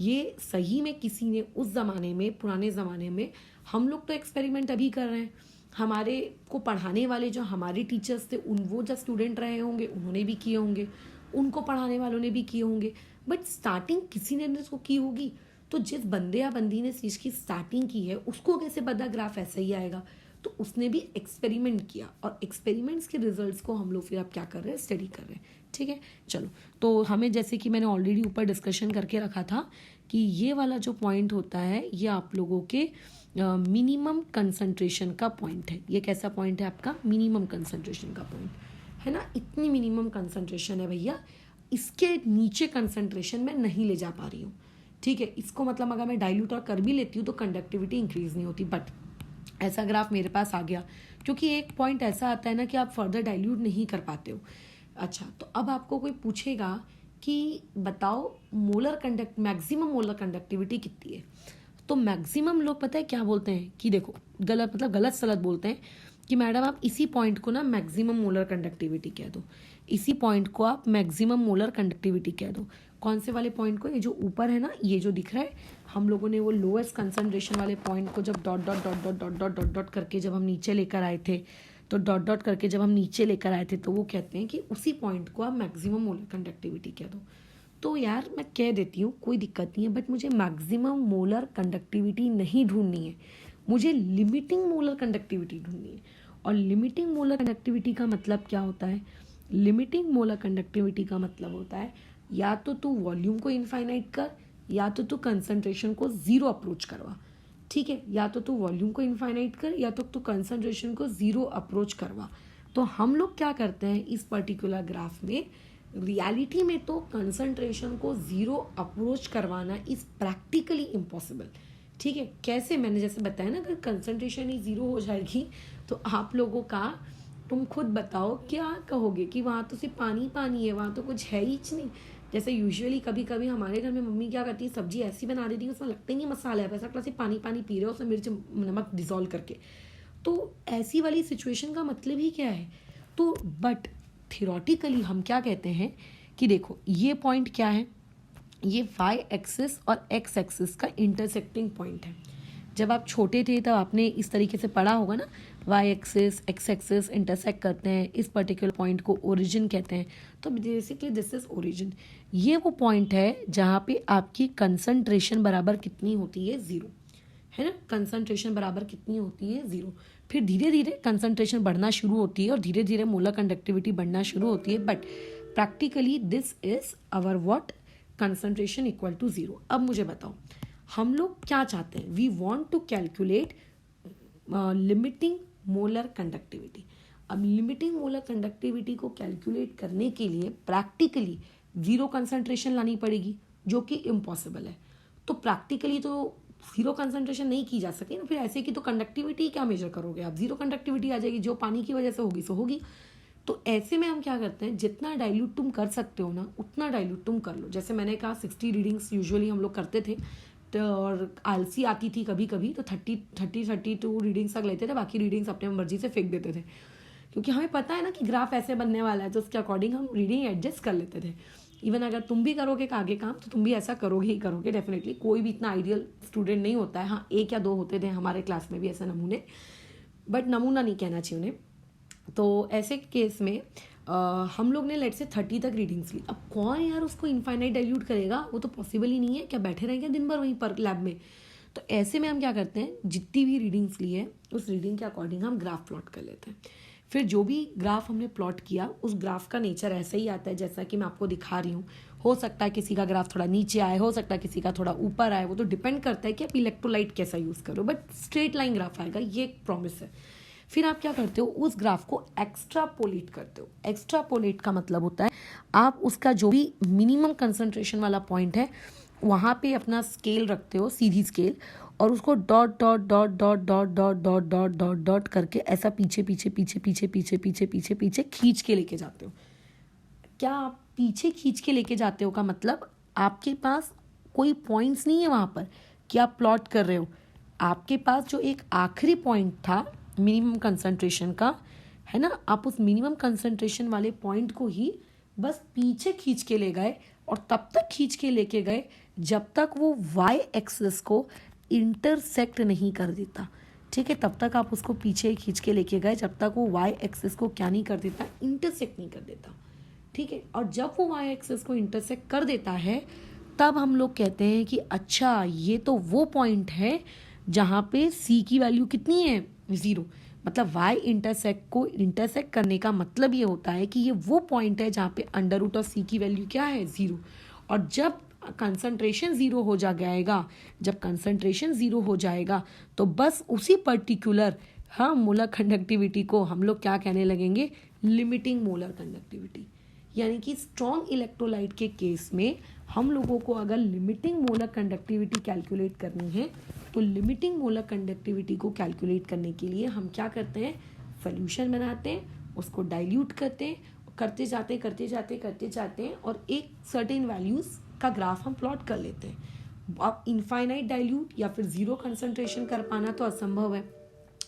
ये सही में किसी ने उस ज़माने में, पुराने ज़माने में, हम लोग तो एक्सपेरिमेंट अभी कर रहे हैं, हमारे को पढ़ाने वाले जो हमारे टीचर्स थे वो जब स्टूडेंट रहे होंगे उन्होंने भी किए होंगे, उनको पढ़ाने वालों ने भी किए होंगे, बट स्टार्टिंग किसी ने इसको की होगी. तो जिस बंदे या बंदी ने इस चीज़ की स्टार्टिंग की है उसको कैसे पता ग्राफ ऐसा ही आएगा. तो उसने भी एक्सपेरिमेंट किया और एक्सपेरिमेंट्स के रिजल्ट्स को हम लोग फिर अब क्या कर रहे हैं, स्टडी कर रहे हैं. ठीक है, चलो. तो हमें जैसे कि मैंने ऑलरेडी ऊपर डिस्कशन करके रखा था कि ये वाला जो पॉइंट होता है ये आप लोगों के मिनिमम कंसंट्रेशन का पॉइंट है. ये कैसा पॉइंट है आपका? मिनिमम कंसंट्रेशन का पॉइंट है ना. इतनी मिनिमम कंसंट्रेशन है भैया, इसके नीचे कंसंट्रेशन मैं नहीं ले जा पा रही हूँ. ठीक है, इसको मतलब अगर मैं डाइल्यूट और कर भी लेती हूँ तो कंडक्टिविटी इंक्रीज नहीं होती. बट ऐसा ग्राफ मेरे पास आ गया, क्योंकि एक पॉइंट ऐसा आता है ना कि आप फर्दर डाइल्यूट नहीं कर पाते हो. अच्छा, तो अब आपको कोई पूछेगा कि बताओ मैक्सिमम मोलर कंडक्टिविटी कितनी है. तो मैक्सिमम लोग पता है क्या बोलते हैं कि देखो, गलत सलत बोलते हैं कि मैडम आप इसी पॉइंट को ना मैक्सिमम मोलर कंडक्टिविटी कह दो, इसी पॉइंट को आप मैक्सिमम मोलर कंडक्टिविटी कह दो. कौन से वाले पॉइंट को? ये जो ऊपर है ना, ये जो दिख रहा है, हम लोगों ने वो लोएस्ट कंसंट्रेशन वाले पॉइंट को जब dot dot dot dot dot dot dot dot करके जब हम नीचे लेकर आए थे, तो डॉट डॉट करके जब हम नीचे लेकर आए थे तो वो कहते हैं कि उसी पॉइंट को आप मैक्सिमम मोलर कंडक्टिविटी कह दो. तो यार मैं कह देती हूँ कोई दिक्कत नहीं है, बट मुझे मैक्सिमम मोलर कंडक्टिविटी नहीं ढूंढनी है, मुझे लिमिटिंग मोलर कंडक्टिविटी ढूंढनी है. और लिमिटिंग मोलर कंडक्टिविटी का मतलब क्या होता है? लिमिटिंग मोलर कंडक्टिविटी का मतलब होता है या तो तू वॉल्यूम को इनफाइनाइट कर, या तो तू कंसंट्रेशन को जीरो अप्रोच करवा. ठीक है, या तो तू वॉल्यूम को इनफाइनाइट कर या तो तू कंसंट्रेशन को जीरो अप्रोच करवा. तो हम लोग क्या करते हैं इस पर्टिकुलर ग्राफ में, रियलिटी में तो कंसंट्रेशन को जीरो अप्रोच करवाना इज प्रैक्टिकली इम्पॉसिबल. ठीक है, कैसे? मैंने जैसे बताया ना, अगर कंसंट्रेशन ही जीरो हो जाएगी तो आप लोगों का, तुम खुद बताओ क्या कहोगे कि वहाँ तो सिर्फ पानी पानी है, वहाँ तो कुछ है ही नहीं. जैसे यूजुअली कभी कभी हमारे घर में मम्मी क्या करती है, सब्जी ऐसी बना देती है उसमें लगता ही नहीं मसाला है, वैसा सिर्फ पानी पानी पी रहे हो उसमें मिर्च नमक डिजोल्व करके. तो ऐसी वाली सिचुएशन का मतलब ही क्या है? तो बट थियोरेटिकली हम क्या कहते हैं कि देखो ये पॉइंट क्या है, ये वाई एक्सिस और एक्स एक्सिस का इंटरसेक्टिंग पॉइंट है. जब आप छोटे थे तब आपने इस तरीके से पढ़ा होगा ना, Y axis X axis intersect करते हैं, इस पर्टिकुलर पॉइंट को ओरिजिन कहते हैं. तो बेसिकली दिस इज ओरिजिन. ये वो पॉइंट है जहाँ पे आपकी कंसंट्रेशन बराबर कितनी होती है? जीरो. है ना, कंसंट्रेशन बराबर कितनी होती है? जीरो. फिर धीरे धीरे कंसंट्रेशन बढ़ना शुरू होती है और धीरे धीरे मोलर कंडक्टिविटी बढ़ना शुरू होती है. But practically this is our what, concentration equal to zero. अब मुझे बताओ हम लोग क्या चाहते हैं? We want to calculate limiting molar conductivity. अब लिमिटिंग मोलर कंडक्टिविटी को कैलकुलेट करने के लिए प्रैक्टिकली जीरो कंसंट्रेशन लानी पड़ेगी, जो कि इम्पॉसिबल है. तो प्रैक्टिकली तो जीरो कंसंट्रेशन नहीं की जा सके ना, फिर ऐसे की तो कंडक्टिविटी क्या मेजर करोगे आप? जीरो कंडक्टिविटी आ जाएगी, जो पानी की वजह से होगी सो होगी. तो ऐसे में हम क्या करते हैं, जितना डाइल्यूट तुम कर सकते हो ना उतना डाइल्यूट तुम कर लो. जैसे मैंने कहा 60 रीडिंग्स यूजुअली हम लोग करते थे, तो और आलसी आती थी कभी कभी तो 32 रीडिंग्स तक लेते थे, बाकी रीडिंग्स अपने मर्जी से फेंक देते थे, क्योंकि हमें पता है ना कि ग्राफ ऐसे बनने वाला है, तो उसके अकॉर्डिंग हम रीडिंग एडजस्ट कर लेते थे. इवन अगर तुम भी करोगे आगे काम तो तुम भी ऐसा करोगे ही करोगे डेफिनेटली. कोई भी इतना आइडियल स्टूडेंट नहीं होता है. हाँ, 1 या 2 होते थे हमारे क्लास में भी ऐसे नमूने, बट नमूना नहीं कहना चाहिए उन्हें. तो ऐसे केस में हम लोग ने लेट से 30 तक रीडिंग्स ली. अब कौन यार उसको इनफाइनाइट डाइल्यूट करेगा, वो तो पॉसिबल ही नहीं है. क्या बैठे रहेंगे दिन भर वहीं पर लैब में? तो ऐसे में हम क्या करते हैं, जितनी भी रीडिंग्स ली है उस रीडिंग के अकॉर्डिंग हम ग्राफ प्लॉट कर लेते हैं. फिर जो भी ग्राफ हमने प्लॉट किया उस ग्राफ का नेचर ऐसा ही आता है जैसा कि मैं आपको दिखा रही हूँ. हो सकता है किसी का ग्राफ थोड़ा नीचे आए, हो सकता है किसी का थोड़ा ऊपर आए, वो तो डिपेंड करता है कि आप इलेक्ट्रोलाइट कैसा यूज़ करो, बट स्ट्रेट लाइन ग्राफ आएगा, ये एक प्रॉमिस है. फिर आप क्या करते हो, उस ग्राफ को एक्स्ट्रापोलेट करते हो. एक्स्ट्रापोलेट का मतलब होता है आप उसका जो भी मिनिमम कंसंट्रेशन वाला पॉइंट है वहाँ पे अपना स्केल रखते हो, सीधी स्केल, और उसको dot dot dot dot dot dot dot dot dot dot करके ऐसा पीछे पीछे पीछे पीछे पीछे पीछे पीछे पीछे खींच के लेके जाते हो। क्या आप पीछे खींच के लेके जाते हो का मतलब आपके पास कोई पॉइंट्स नहीं है वहाँ पर कि आप प्लॉट कर रहे हो। आपके पास जो एक आखिरी पॉइंट था मिनिमम कंसंट्रेशन का, है ना, आप उस मिनिमम कंसंट्रेशन वाले पॉइंट को ही बस पीछे खींच के ले गए और तब तक खींच के लेके गए जब तक वो वाई एक्सिस को इंटरसेक्ट नहीं कर देता। ठीक है, तब तक आप उसको पीछे खींच के लेके गए जब तक वो वाई एक्सिस को क्या नहीं कर देता, इंटरसेक्ट नहीं कर देता। ठीक है, और जब वो वाई एक्सिस को इंटरसेक्ट कर देता है तब हम लोग कहते हैं कि अच्छा ये तो वो पॉइंट है जहाँ पे सी की वैल्यू कितनी है, 0। मतलब वाई इंटरसेक्ट को इंटरसेक्ट करने का मतलब ये होता है कि ये वो पॉइंट है जहाँ पे अंडर रूट ऑफ सी की वैल्यू क्या है, 0। और जब कंसंट्रेशन 0 हो जाएगा, जब कंसंट्रेशन 0 हो जाएगा तो बस उसी पर्टिकुलर मोलर कंडक्टिविटी को हम लोग क्या कहने लगेंगे, लिमिटिंग मोलर कंडक्टिविटी। यानी कि स्ट्रॉन्ग इलेक्ट्रोलाइट के केस में हम लोगों को अगर लिमिटिंग मोलर कंडक्टिविटी कैलकुलेट करनी है तो लिमिटिंग मोलर कंडक्टिविटी को कैलकुलेट करने के लिए हम क्या करते हैं, सोल्यूशन बनाते हैं, उसको डाइल्यूट करते हैं, करते जाते हैं और एक सर्टेन वैल्यूज का ग्राफ हम प्लॉट कर लेते हैं। अब इनफाइनाइट डाइल्यूट या फिर 0 कंसंट्रेशन कर पाना तो असंभव है।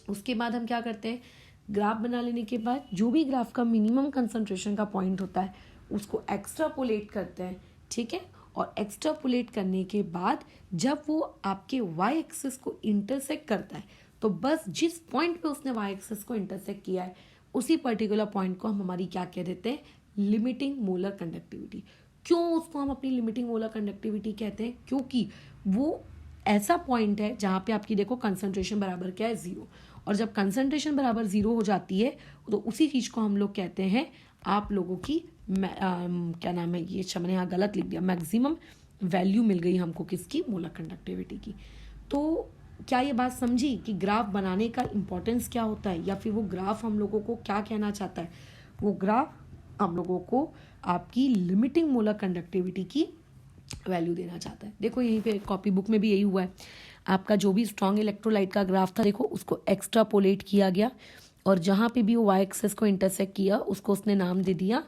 उसके बाद हम क्या करते हैं, ग्राफ बना लेने के बाद जो भी ग्राफ का मिनिमम कंसंट्रेशन का पॉइंट होता है उसको एक्स्ट्रापोलेट करते हैं। ठीक है, और एक्स्ट्रापोलेट करने के बाद जब वो आपके वाई एक्सिस को इंटरसेक्ट करता है तो बस जिस पॉइंट पे उसने वाई एक्सिस को इंटरसेक्ट किया है उसी पर्टिकुलर पॉइंट को हम हमारी क्या कह देते हैं, लिमिटिंग मोलर कंडक्टिविटी। क्यों उसको हम अपनी लिमिटिंग मोलर कंडक्टिविटी कहते हैं, क्योंकि वो ऐसा पॉइंट है जहाँ पे आपकी देखो कंसंट्रेशन बराबर क्या है, 0। और जब कंसंट्रेशन बराबर 0 हो जाती है तो उसी चीज़ को हम लोग कहते हैं आप लोगों की क्या नाम है, ये मैंने यहाँ गलत लिख दिया, मैक्सिमम वैल्यू मिल गई हमको किसकी, मोलर कंडक्टिविटी की। तो क्या ये बात समझी कि ग्राफ बनाने का इम्पोर्टेंस क्या होता है, या फिर वो ग्राफ हम लोगों को क्या कहना चाहता है। वो ग्राफ हम लोगों को आपकी लिमिटिंग मोलर कंडक्टिविटी की वैल्यू देना चाहता है। देखो यहीं पे कॉपी बुक में भी यही हुआ है, आपका जो भी स्ट्रॉन्ग इलेक्ट्रोलाइट का ग्राफ था देखो उसको एक्स्ट्रापोलेट किया गया और जहाँ पे भी वो वाई एक्सिस को इंटरसेक्ट किया उसको उसने नाम दे दिया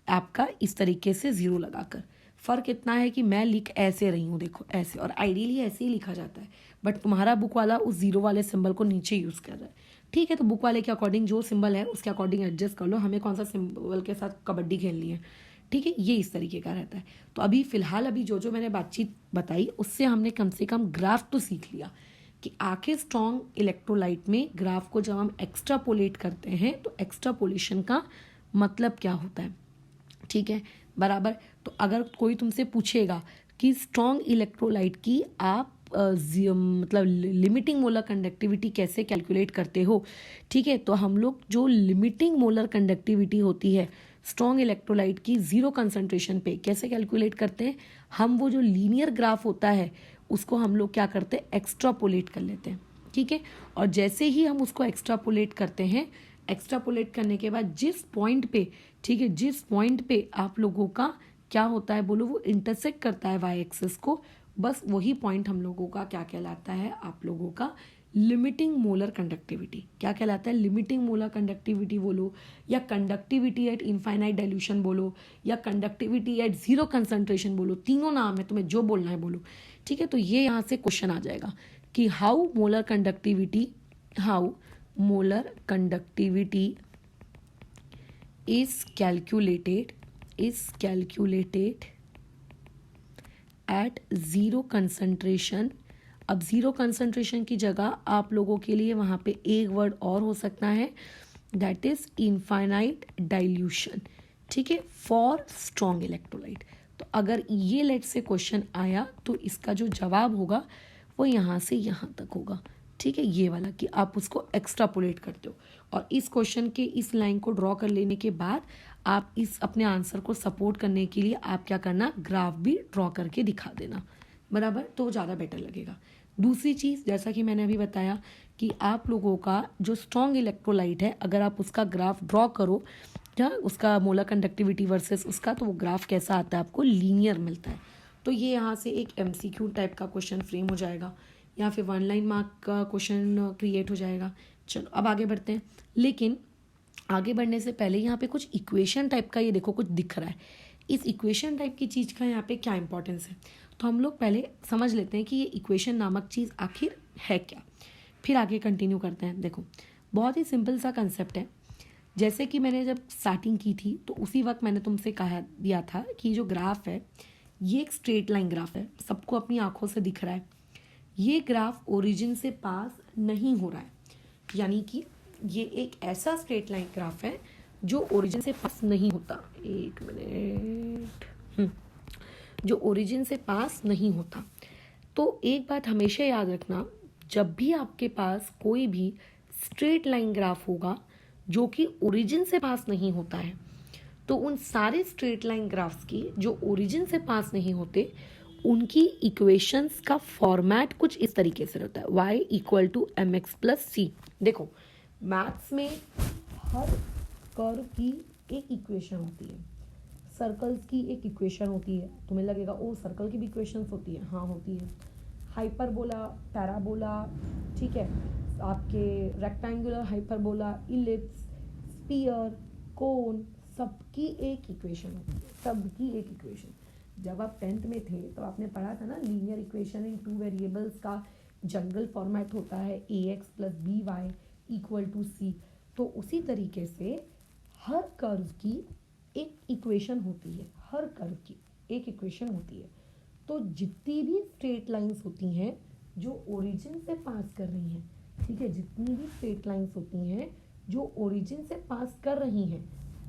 आपका इस तरीके से 0 लगाकर। फ़र्क इतना है कि मैं लिख ऐसे रही हूँ, देखो ऐसे, और आइडियली ऐसे ही लिखा जाता है, बट तुम्हारा बुक वाला उस 0 वाले सिंबल को नीचे यूज़ कर रहा है। ठीक है, तो बुक वाले के अकॉर्डिंग जो सिंबल है उसके अकॉर्डिंग एडजस्ट कर लो, हमें कौन सा सिंबल के साथ कबड्डी खेलनी है। ठीक है, ये इस तरीके का रहता है। तो अभी फ़िलहाल जो जो मैंने बातचीत बताई उससे हमने कम से कम ग्राफ तो सीख लिया कि आखिर स्ट्रॉन्ग इलेक्ट्रोलाइट में ग्राफ को जब हम एक्स्ट्रापोलेट करते हैं तो एक्स्ट्रापोलेशन का मतलब क्या होता है। ठीक है, बराबर। तो अगर कोई तुमसे पूछेगा कि स्ट्रॉन्ग इलेक्ट्रोलाइट की आप मतलब लिमिटिंग मोलर कंडक्टिविटी कैसे कैलकुलेट करते हो, ठीक है, तो हम लोग जो लिमिटिंग मोलर कंडक्टिविटी होती है स्ट्रॉन्ग इलेक्ट्रोलाइट की 0 कंसंट्रेशन पे कैसे कैलकुलेट करते हैं, हम वो जो लीनियर ग्राफ होता है उसको हम लोग क्या करते हैं, एक्स्ट्रापोलेट कर लेते हैं। ठीक है, और जैसे ही हम उसको एक्स्ट्रापोलेट करते हैं, एक्स्ट्रापोलेट करने के बाद जिस पॉइंट पे, ठीक है, जिस पॉइंट पे आप लोगों का क्या होता है बोलो, वो इंटरसेक्ट करता है वाई एक्सिस को, बस वही पॉइंट हम लोगों का क्या कहलाता है, आप लोगों का लिमिटिंग मोलर कंडक्टिविटी। क्या कहलाता है, लिमिटिंग मोलर कंडक्टिविटी बोलो, या कंडक्टिविटी एट इनफाइनाइट डाइल्यूशन बोलो, या कंडक्टिविटी एट 0 कंसंट्रेशन बोलो, तीनों नाम है, तुम्हें जो बोलना है बोलो। ठीक है, तो ये यहाँ से क्वेश्चन आ जाएगा कि how molar conductivity is calculated at 0 concentration। अब 0 कंसंट्रेशन की जगह आप लोगों के लिए वहाँ पे एक वर्ड और हो सकता है, दैट इज इनफाइनाइट डाइल्यूशन। ठीक है, फॉर स्ट्रॉन्ग इलेक्ट्रोलाइट। तो अगर ये लेट से क्वेश्चन आया तो इसका जो जवाब होगा वो यहाँ से यहाँ तक होगा। ठीक है, ये वाला कि आप उसको एक्स्ट्रापोलेट करते हो, और इस क्वेश्चन के इस लाइन को ड्रॉ कर लेने के बाद आप इस अपने आंसर को सपोर्ट करने के लिए आप क्या करना, ग्राफ भी ड्रॉ करके दिखा देना, बराबर, तो ज़्यादा बेटर लगेगा। दूसरी चीज़, जैसा कि मैंने अभी बताया कि आप लोगों का जो स्ट्रॉन्ग इलेक्ट्रोलाइट है अगर आप उसका ग्राफ ड्रॉ करो, क्या उसका मोलर कंडक्टिविटी वर्सेस उसका, तो वो ग्राफ कैसा आता है, आपको लीनियर मिलता है। तो ये यहाँ से एक MCQ टाइप का क्वेश्चन फ्रेम हो जाएगा। या फिर 1 लाइन मार्क का क्वेश्चन क्रिएट हो जाएगा। चलो अब आगे बढ़ते हैं, लेकिन आगे बढ़ने से पहले यहाँ पे कुछ इक्वेशन टाइप का ये देखो कुछ दिख रहा है। इस इक्वेशन टाइप की चीज़ का यहाँ पे क्या इंपॉर्टेंस है, तो हम लोग पहले समझ लेते हैं कि ये इक्वेशन नामक चीज़ आखिर है क्या, फिर आगे कंटिन्यू करते हैं। देखो बहुत ही सिंपल सा कंसेप्ट है। जैसे कि मैंने जब स्टार्टिंग की थी तो उसी वक्त मैंने तुमसे कहा दिया था कि जो ग्राफ है ये एक स्ट्रेट लाइन ग्राफ है, सबको अपनी आंखों से दिख रहा है। ये ग्राफ ओरिजिन से पास नहीं हो रहा है, यानी कि ये एक ऐसा स्ट्रेट लाइन ग्राफ है जो ओरिजिन से पास नहीं होता। एक मिनट, जो ओरिजिन से पास नहीं होता। तो एक बात हमेशा याद रखना, जब भी आपके पास कोई भी स्ट्रेट लाइन ग्राफ होगा जो कि ओरिजिन से पास नहीं होता है, तो उन सारे स्ट्रेट लाइन ग्राफ्स की जो ओरिजिन से पास नहीं होते उनकी इक्वेशंस का फॉर्मेट कुछ इस तरीके से रहता है, y equal to M X plus C. देखो मैथ्स में हर कर्व की एक इक्वेशन होती है, सर्कल्स की एक इक्वेशन होती है। तुम्हें लगेगा ओ सर्कल की भी इक्वेशंस होती है, हाँ होती है। हाइपरबोला, पैराबोला, ठीक है, आपके रेक्टेंगुलर, हाइपरबोला, इलिप्स, स्फीयर, कोन, सबकी एक इक्वेशन होती है, सबकी एक इक्वेशन। जब आप 10th में थे तो आपने पढ़ा था ना लीनियर इक्वेशन इन 2 वेरिएबल्स का जनरल फॉर्मेट होता है ax plus B Y equal to C. तो उसी तरीके से हर कर्व की एक इक्वेशन होती है, हर कर्व की एक इक्वेशन होती है। तो जितनी भी स्ट्रेट लाइंस होती हैं जो ओरिजिन से पास कर रही हैं, ठीक है, जितनी भी स्ट्रेट लाइंस होती हैं जो ओरिजिन से पास कर रही हैं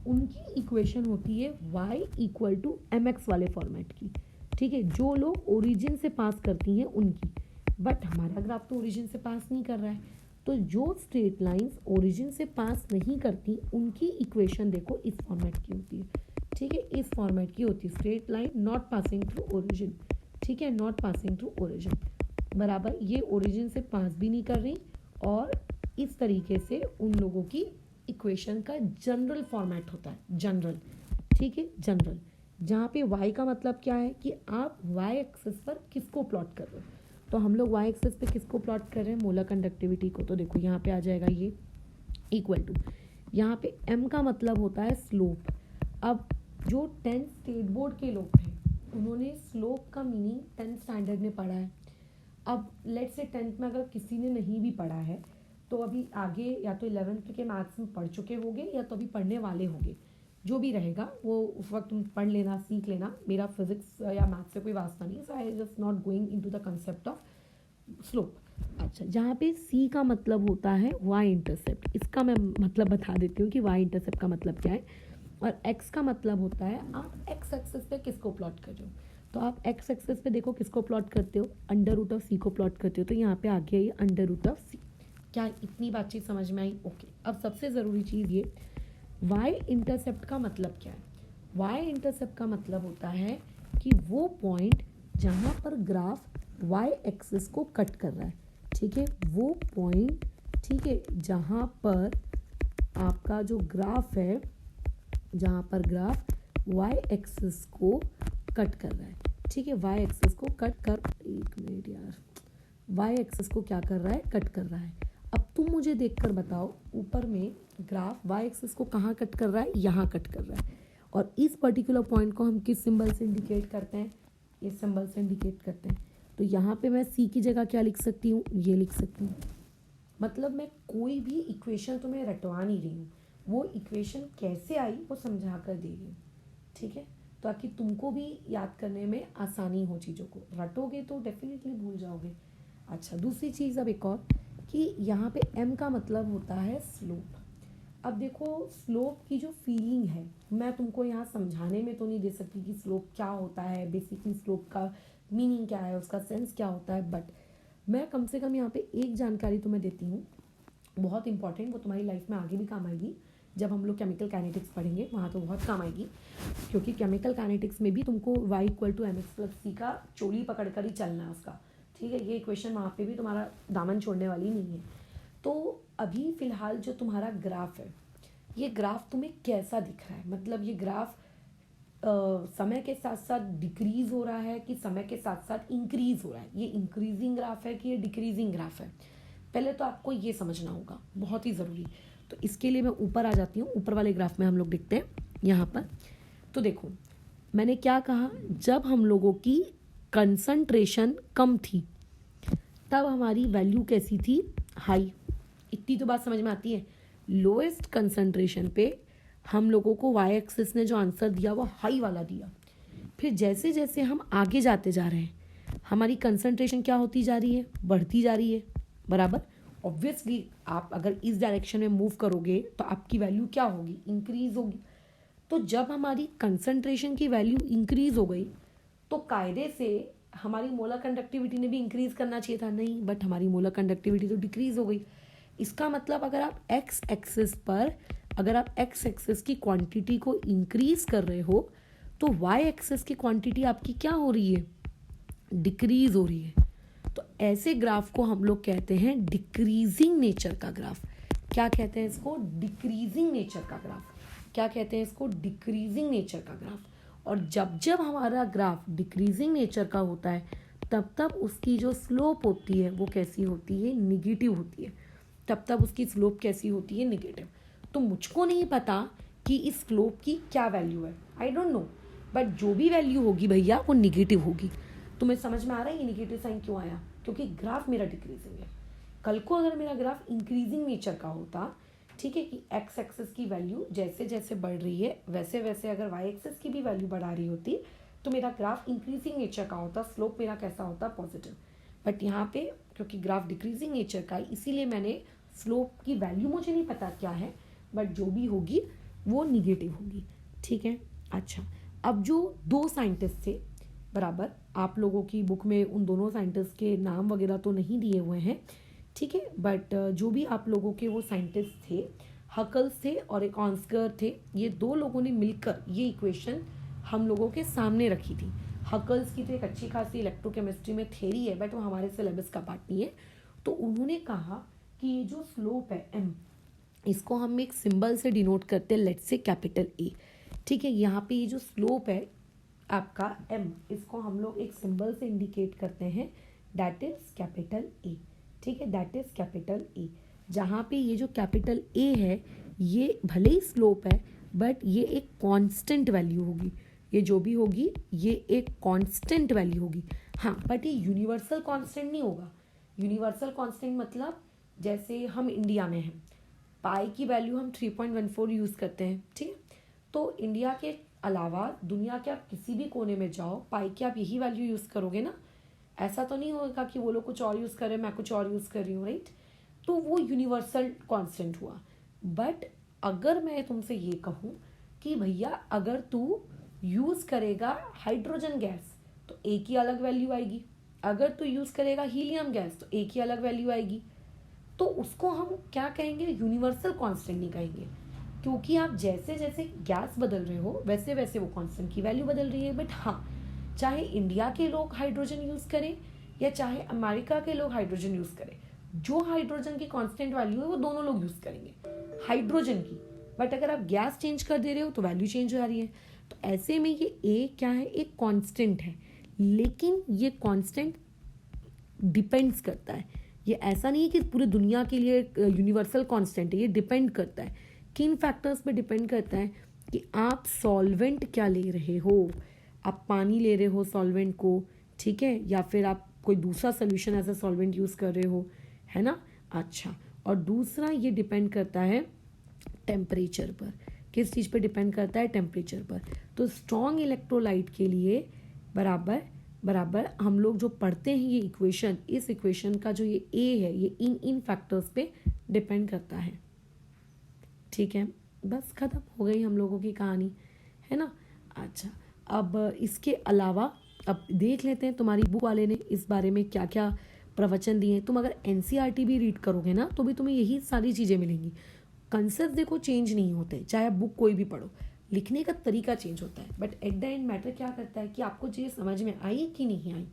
उनकी इक्वेशन होती है y equal to M x वाले फॉर्मेट की, ठीक है, जो लोग ओरिजिन से पास करती हैं उनकी। बट हमारा ग्राफ तो ओरिजिन से पास नहीं कर रहा है, तो जो स्ट्रेट लाइंस ओरिजिन से पास नहीं करती उनकी इक्वेशन देखो इस फॉर्मेट की होती है, ठीक है, इस फॉर्मेट की होती है, straight line not passing through origin, ठीक है, नॉट पासिंग थ्रू ओरिजिन बराबर, ये ओरिजिन से पास भी नहीं कर रही, और इस तरीके से उन लोगों की इक्वेशन का जनरल फॉर्मेट होता है, जनरल, ठीक है, जनरल, जहाँ पे y का मतलब क्या है कि आप y एक्सिस पर किसको प्लॉट कर रहे हो। तो हम लोग y एक्सिस पे किसको प्लॉट कर रहे हैं, मोलर कंडक्टिविटी को। तो देखो यहाँ पे आ जाएगा ये इक्वल टू, यहाँ पे m का मतलब होता है स्लोप। अब जो 10th स्टेट बोर्ड के लोग थे उन्होंने स्लोप का मीनिंग 10th स्टैंडर्ड में पढ़ा है। अब लेट से 10th में अगर किसी ने नहीं भी पढ़ा है तो अभी आगे या तो 11th के मैथ्स में पढ़ चुके होंगे या तो अभी पढ़ने वाले होंगे, जो भी रहेगा वो उस वक्त तुम पढ़ लेना, सीख लेना। मेरा फिजिक्स या मैथ्स से कोई वास्ता नहीं है, so I just not going into the concept of slope. अच्छा, जहाँ पे सी का मतलब होता है वाई इंटरसेप्ट, इसका मैं मतलब बता देती हूँ कि वाई इंटरसेप्ट का मतलब क्या है, और एक्स का मतलब होता है आप एक्स एक्सिस पे किसको प्लॉट कर रहे हो। तो आप एक्स एक्सिस पे देखो किसको प्लॉट करते हो, अंडर रूट ऑफ सी को प्लॉट करते हो, तो यहाँ पे आ गया ये अंडर रूट ऑफ सी। क्या इतनी बातचीत समझ में आई? ओके। अब सबसे ज़रूरी चीज़ ये, वाई इंटरसेप्ट का मतलब क्या है। वाई इंटरसेप्ट का मतलब होता है कि वो पॉइंट जहाँ पर ग्राफ वाई एक्सिस को कट कर रहा है, ठीक है, वो पॉइंट, ठीक है, जहाँ पर आपका जो ग्राफ है, जहाँ पर ग्राफ वाई एक्सिस को कट कर रहा है, ठीक है, वाई एक्सिस को कट कर, एक मिनट यार, वाई एक्सिस को क्या कर रहा है, कट कर रहा है। अब तुम मुझे देखकर बताओ ऊपर में ग्राफ वाई एक्सिस को कहाँ कट कर रहा है, यहाँ कट कर रहा है, और इस पर्टिकुलर पॉइंट को हम किस सिंबल से इंडिकेट करते हैं, इस सिंबल से इंडिकेट करते हैं। तो यहाँ पे मैं सी की जगह क्या लिख सकती हूँ, ये लिख सकती हूँ। मतलब मैं कोई भी इक्वेशन तुम्हें रटवा नहीं रही हूँ, वो इक्वेशन कैसे आई वो समझा कर दे रही हूँ, ठीक है, ताकि तुमको भी याद करने में आसानी हो चीज़ों को। रटोगे तो डेफिनेटली भूल जाओगे। अच्छा, दूसरी चीज़ अब एक और, कि यहाँ पे m का मतलब होता है स्लोप। अब देखो स्लोप की जो फीलिंग है, मैं तुमको यहाँ समझाने में तो नहीं दे सकती कि स्लोप क्या होता है, बेसिकली स्लोप का मीनिंग क्या है, उसका सेंस क्या होता है, बट मैं कम से कम यहाँ पे एक जानकारी तुम्हें देती हूँ, बहुत इंपॉर्टेंट, वो तुम्हारी लाइफ में आगे भी काम आएगी। जब हम लोग केमिकल काइनेटिक्स पढ़ेंगे वहाँ तो बहुत काम आएगी, क्योंकि केमिकल काइनेटिक्स में भी तुमको y equal to M X plus C का चोली पकड़ कर ही चलना है उसका, ठीक है, ये इक्वेशन वहाँ पे भी तुम्हारा दामन छोड़ने वाली नहीं है। तो अभी फ़िलहाल जो तुम्हारा ग्राफ है, ये ग्राफ तुम्हें कैसा दिख रहा है, मतलब ये ग्राफ समय के साथ साथ डिक्रीज हो रहा है कि समय के साथ साथ इंक्रीज हो रहा है, ये इंक्रीजिंग ग्राफ है कि ये डिक्रीजिंग ग्राफ है, पहले तो आपको ये समझना होगा, बहुत ही ज़रूरी। तो इसके लिए मैं ऊपर आ जाती हूँ, ऊपर वाले ग्राफ में हम लोग देखते हैं यहाँ पर। तो देखो मैंने क्या कहा, जब हम लोगों की कंसंट्रेशन कम थी तब हमारी वैल्यू कैसी थी, हाई। इतनी तो बात समझ में आती है। लोएस्ट कंसंट्रेशन पे हम लोगों को वाई एक्सिस ने जो आंसर दिया वो हाई वाला दिया। फिर जैसे जैसे हम आगे जाते जा रहे हैं हमारी कंसंट्रेशन क्या होती जा रही है, बढ़ती जा रही है, बराबर। ऑब्वियसली आप अगर इस डायरेक्शन में मूव करोगे तो आपकी वैल्यू क्या होगी, इंक्रीज होगी। तो जब हमारी कंसंट्रेशन की वैल्यू इंक्रीज हो गई तो कायदे से हमारी मोलर कंडक्टिविटी ने भी इंक्रीज करना चाहिए था, नहीं, बट हमारी मोलर कंडक्टिविटी तो डिक्रीज हो गई। इसका मतलब अगर आप एक्स एक्सिस की क्वांटिटी को इंक्रीज कर रहे हो तो वाई एक्सिस की क्वांटिटी आपकी क्या हो रही है, डिक्रीज हो रही है। तो ऐसे ग्राफ को हम लोग कहते हैं डिक्रीजिंग नेचर का ग्राफ। क्या कहते हैं इसको, डिक्रीजिंग नेचर का ग्राफ। क्या कहते हैं इसको, डिक्रीजिंग नेचर का ग्राफ। और जब जब हमारा ग्राफ डिक्रीजिंग नेचर का होता है तब तब उसकी जो स्लोप होती है वो कैसी होती है, निगेटिव होती है। तब तब उसकी स्लोप कैसी होती है, निगेटिव। तो मुझको नहीं पता कि इस स्लोप की क्या वैल्यू है, आई डोंट नो, बट जो भी वैल्यू होगी भैया वो निगेटिव होगी। तुम्हें समझ में आ रहा है ये निगेटिव साइन क्यों आया, क्योंकि ग्राफ मेरा डिक्रीजिंग है। कल को अगर मेरा ग्राफ इंक्रीजिंग नेचर का होता, ठीक है, कि एक्स एक्सिस की वैल्यू जैसे जैसे बढ़ रही है वैसे वैसे अगर वाई एक्सिस की भी वैल्यू बढ़ा रही होती तो मेरा ग्राफ इंक्रीजिंग नेचर का होता, स्लोप मेरा कैसा होता, पॉजिटिव। बट यहाँ पे क्योंकि ग्राफ डिक्रीजिंग नेचर का है इसीलिए मैंने स्लोप की वैल्यू मुझे नहीं पता क्या है, बट जो भी होगी वो निगेटिव होगी, ठीक है। अच्छा, अब जो दो साइंटिस्ट थे, बराबर, आप लोगों की बुक में उन दोनों साइंटिस्ट के नाम वगैरह तो नहीं दिए हुए हैं, ठीक है, बट जो भी आप लोगों के वो साइंटिस्ट थे, हकल्स थे और एक ऑन्सगर थे, ये दो लोगों ने मिलकर ये इक्वेशन हम लोगों के सामने रखी थी। हकल्स की तो एक अच्छी खासी इलेक्ट्रोकेमिस्ट्री में थ्योरी है, बट वो हमारे सिलेबस का पार्ट नहीं है। तो उन्होंने कहा कि ये जो स्लोप है m, इसको हम एक सिंबल से डिनोट करते हैं, लेट्स से कैपिटल A, ठीक है। यहाँ पे ये जो स्लोप है आपका m, इसको हम लोग एक सिंबल से इंडिकेट करते हैं, दैट इज कैपिटल A, ठीक है, दैट इज कैपिटल A। जहाँ पे ये जो कैपिटल A है ये भले ही स्लोप है बट ये एक कांस्टेंट वैल्यू होगी, ये जो भी होगी ये एक कांस्टेंट वैल्यू होगी। हाँ, बट ये यूनिवर्सल कांस्टेंट नहीं होगा। यूनिवर्सल कांस्टेंट मतलब जैसे हम इंडिया में हैं, पाई की वैल्यू हम 3.14 यूज़ करते हैं, ठीक है। तो इंडिया के अलावा दुनिया के आप किसी भी कोने में जाओ, पाई की आप यही वैल्यू यूज़ करोगे ना, ऐसा तो नहीं होगा कि वो लोग कुछ और यूज़ कर रहे हैं मैं कुछ और यूज़ कर रही हूँ, राइट। तो वो यूनिवर्सल कांस्टेंट हुआ। बट अगर मैं तुमसे ये कहूँ कि भैया अगर तू यूज़ करेगा हाइड्रोजन गैस तो एक ही अलग वैल्यू आएगी, अगर तू यूज़ करेगा हीलियम गैस तो एक ही अलग वैल्यू आएगी। तो उसको हम क्या कहेंगे, यूनिवर्सल कांस्टेंट नहीं कहेंगे, क्योंकि आप जैसे जैसे गैस बदल रहे हो वैसे वैसे वो कांस्टेंट की वैल्यू बदल रही है। बट हाँ, चाहे इंडिया के लोग हाइड्रोजन यूज़ करें या चाहे अमेरिका के लोग हाइड्रोजन यूज़ करें, जो हाइड्रोजन की कांस्टेंट वैल्यू है वो दोनों लोग यूज़ करेंगे हाइड्रोजन की। बट अगर आप गैस चेंज कर दे रहे हो तो वैल्यू चेंज हो रही है। तो ऐसे में ये ए क्या है, एक कांस्टेंट है, लेकिन ये कांस्टेंट डिपेंड्स करता है। ये ऐसा नहीं है कि पूरी दुनिया के लिए यूनिवर्सल कांस्टेंट है, ये डिपेंड करता है किन फैक्टर्स पे डिपेंड करता है कि आप सॉल्वेंट क्या ले रहे हो, आप पानी ले रहे हो सॉल्वेंट को, ठीक है, या फिर आप कोई दूसरा solution as a solvent use कर रहे हो, है ना। अच्छा, और दूसरा ये डिपेंड करता है टेम्परेचर पर। किस चीज़ पर डिपेंड करता है, टेम्परेचर पर। तो स्ट्रॉन्ग इलेक्ट्रोलाइट के लिए बराबर बराबर हम लोग जो पढ़ते हैं ये इक्वेशन, इस इक्वेशन का जो ये ए है ये इन फैक्टर्स पे डिपेंड करता है, ठीक है। बस ख़त्म हो गई हम लोगों की कहानी, है ना। अच्छा, अब इसके अलावा अब देख लेते हैं तुम्हारी बुक वाले ने इस बारे में क्या क्या प्रवचन दिए हैं। तुम अगर एनसीईआरटी भी रीड करोगे ना तो भी तुम्हें यही सारी चीज़ें मिलेंगी। कंसेप्ट देखो चेंज नहीं होते, चाहे आप बुक कोई भी पढ़ो, लिखने का तरीका चेंज होता है, but at the end matter क्या करता है कि आपको चीज़ समझ में आई कि नहीं आई।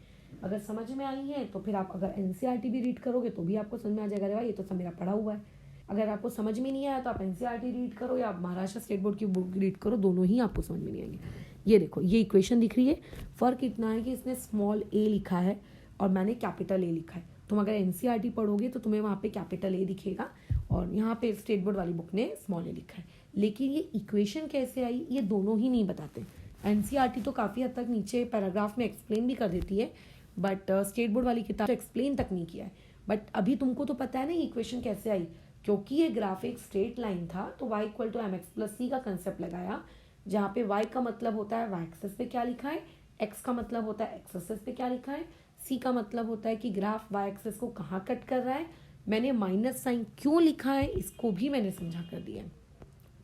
अगर समझ में आई है तो फिर आप अगर एनसीईआरटी भी रीड करोगे तो भी आपको समझ में आ जाएगा, अरे भाई ये तो सब मेरा पढ़ा हुआ है। अगर आपको समझ में नहीं आया तो आप एनसीईआरटी रीड करो या आप महाराष्ट्र स्टेट बोर्ड की बुक रीड करो, दोनों ही आपको समझ में नहीं आएंगे। ये देखो ये इक्वेशन दिख रही है, फ़र्क इतना है कि इसने स्मॉल ए लिखा है और मैंने कैपिटल ए लिखा है। तुम अगर एनसीईआरटी पढ़ोगे तो तुम्हें वहाँ पे कैपिटल ए दिखेगा और यहाँ पे स्टेट बोर्ड वाली बुक ने स्मॉल ए लिखा है। लेकिन ये इक्वेशन कैसे आई ये दोनों ही नहीं बताते। एनसीईआरटी तो काफ़ी हद तक नीचे पैराग्राफ में एक्सप्लेन भी कर देती है, बट स्टेट बोर्ड वाली किताब तो एक्सप्लेन तक नहीं किया है। बट अभी तुमको तो पता है ना इक्वेशन कैसे आई, क्योंकि ये ग्राफिक स्ट्रेट लाइन था तो y equal to M X plus C का कंसेप्ट लगाया, जहाँ पे y का मतलब होता है y एक्सेस पे क्या लिखा है, x का मतलब होता है x एक्सेस पे क्या लिखा है, c का मतलब होता है कि ग्राफ y एक्सेस को कहाँ कट कर रहा है। मैंने माइनस साइन क्यों लिखा है इसको भी मैंने समझा कर दिया है,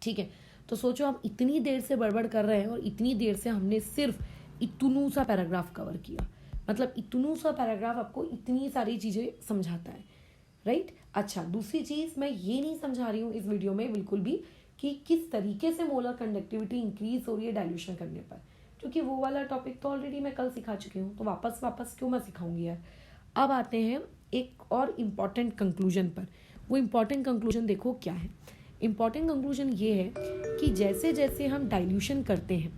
ठीक है। तो सोचो आप इतनी देर से बड़बड़ कर रहे हैं और इतनी देर से हमने सिर्फ इतनू सा पैराग्राफ कवर किया, मतलब इतनू सा पैराग्राफ आपको इतनी सारी चीज़ें समझाता है, राइट। अच्छा, दूसरी चीज़ मैं ये नहीं समझा रही हूँ इस वीडियो में बिल्कुल भी कि किस तरीके से मोलर कंडक्टिविटी इंक्रीज हो रही है डाइल्यूशन करने पर, क्योंकि वो वाला टॉपिक तो ऑलरेडी मैं कल सिखा चुकी हूँ, तो वापस क्यों मैं सिखाऊंगी यार। अब आते हैं एक और इम्पॉर्टेंट कंक्लूजन पर। वो इम्पॉर्टेंट कंक्लूजन देखो क्या है। इम्पॉर्टेंट कंक्लूजन ये है कि जैसे जैसे हम डाइल्यूशन करते हैं,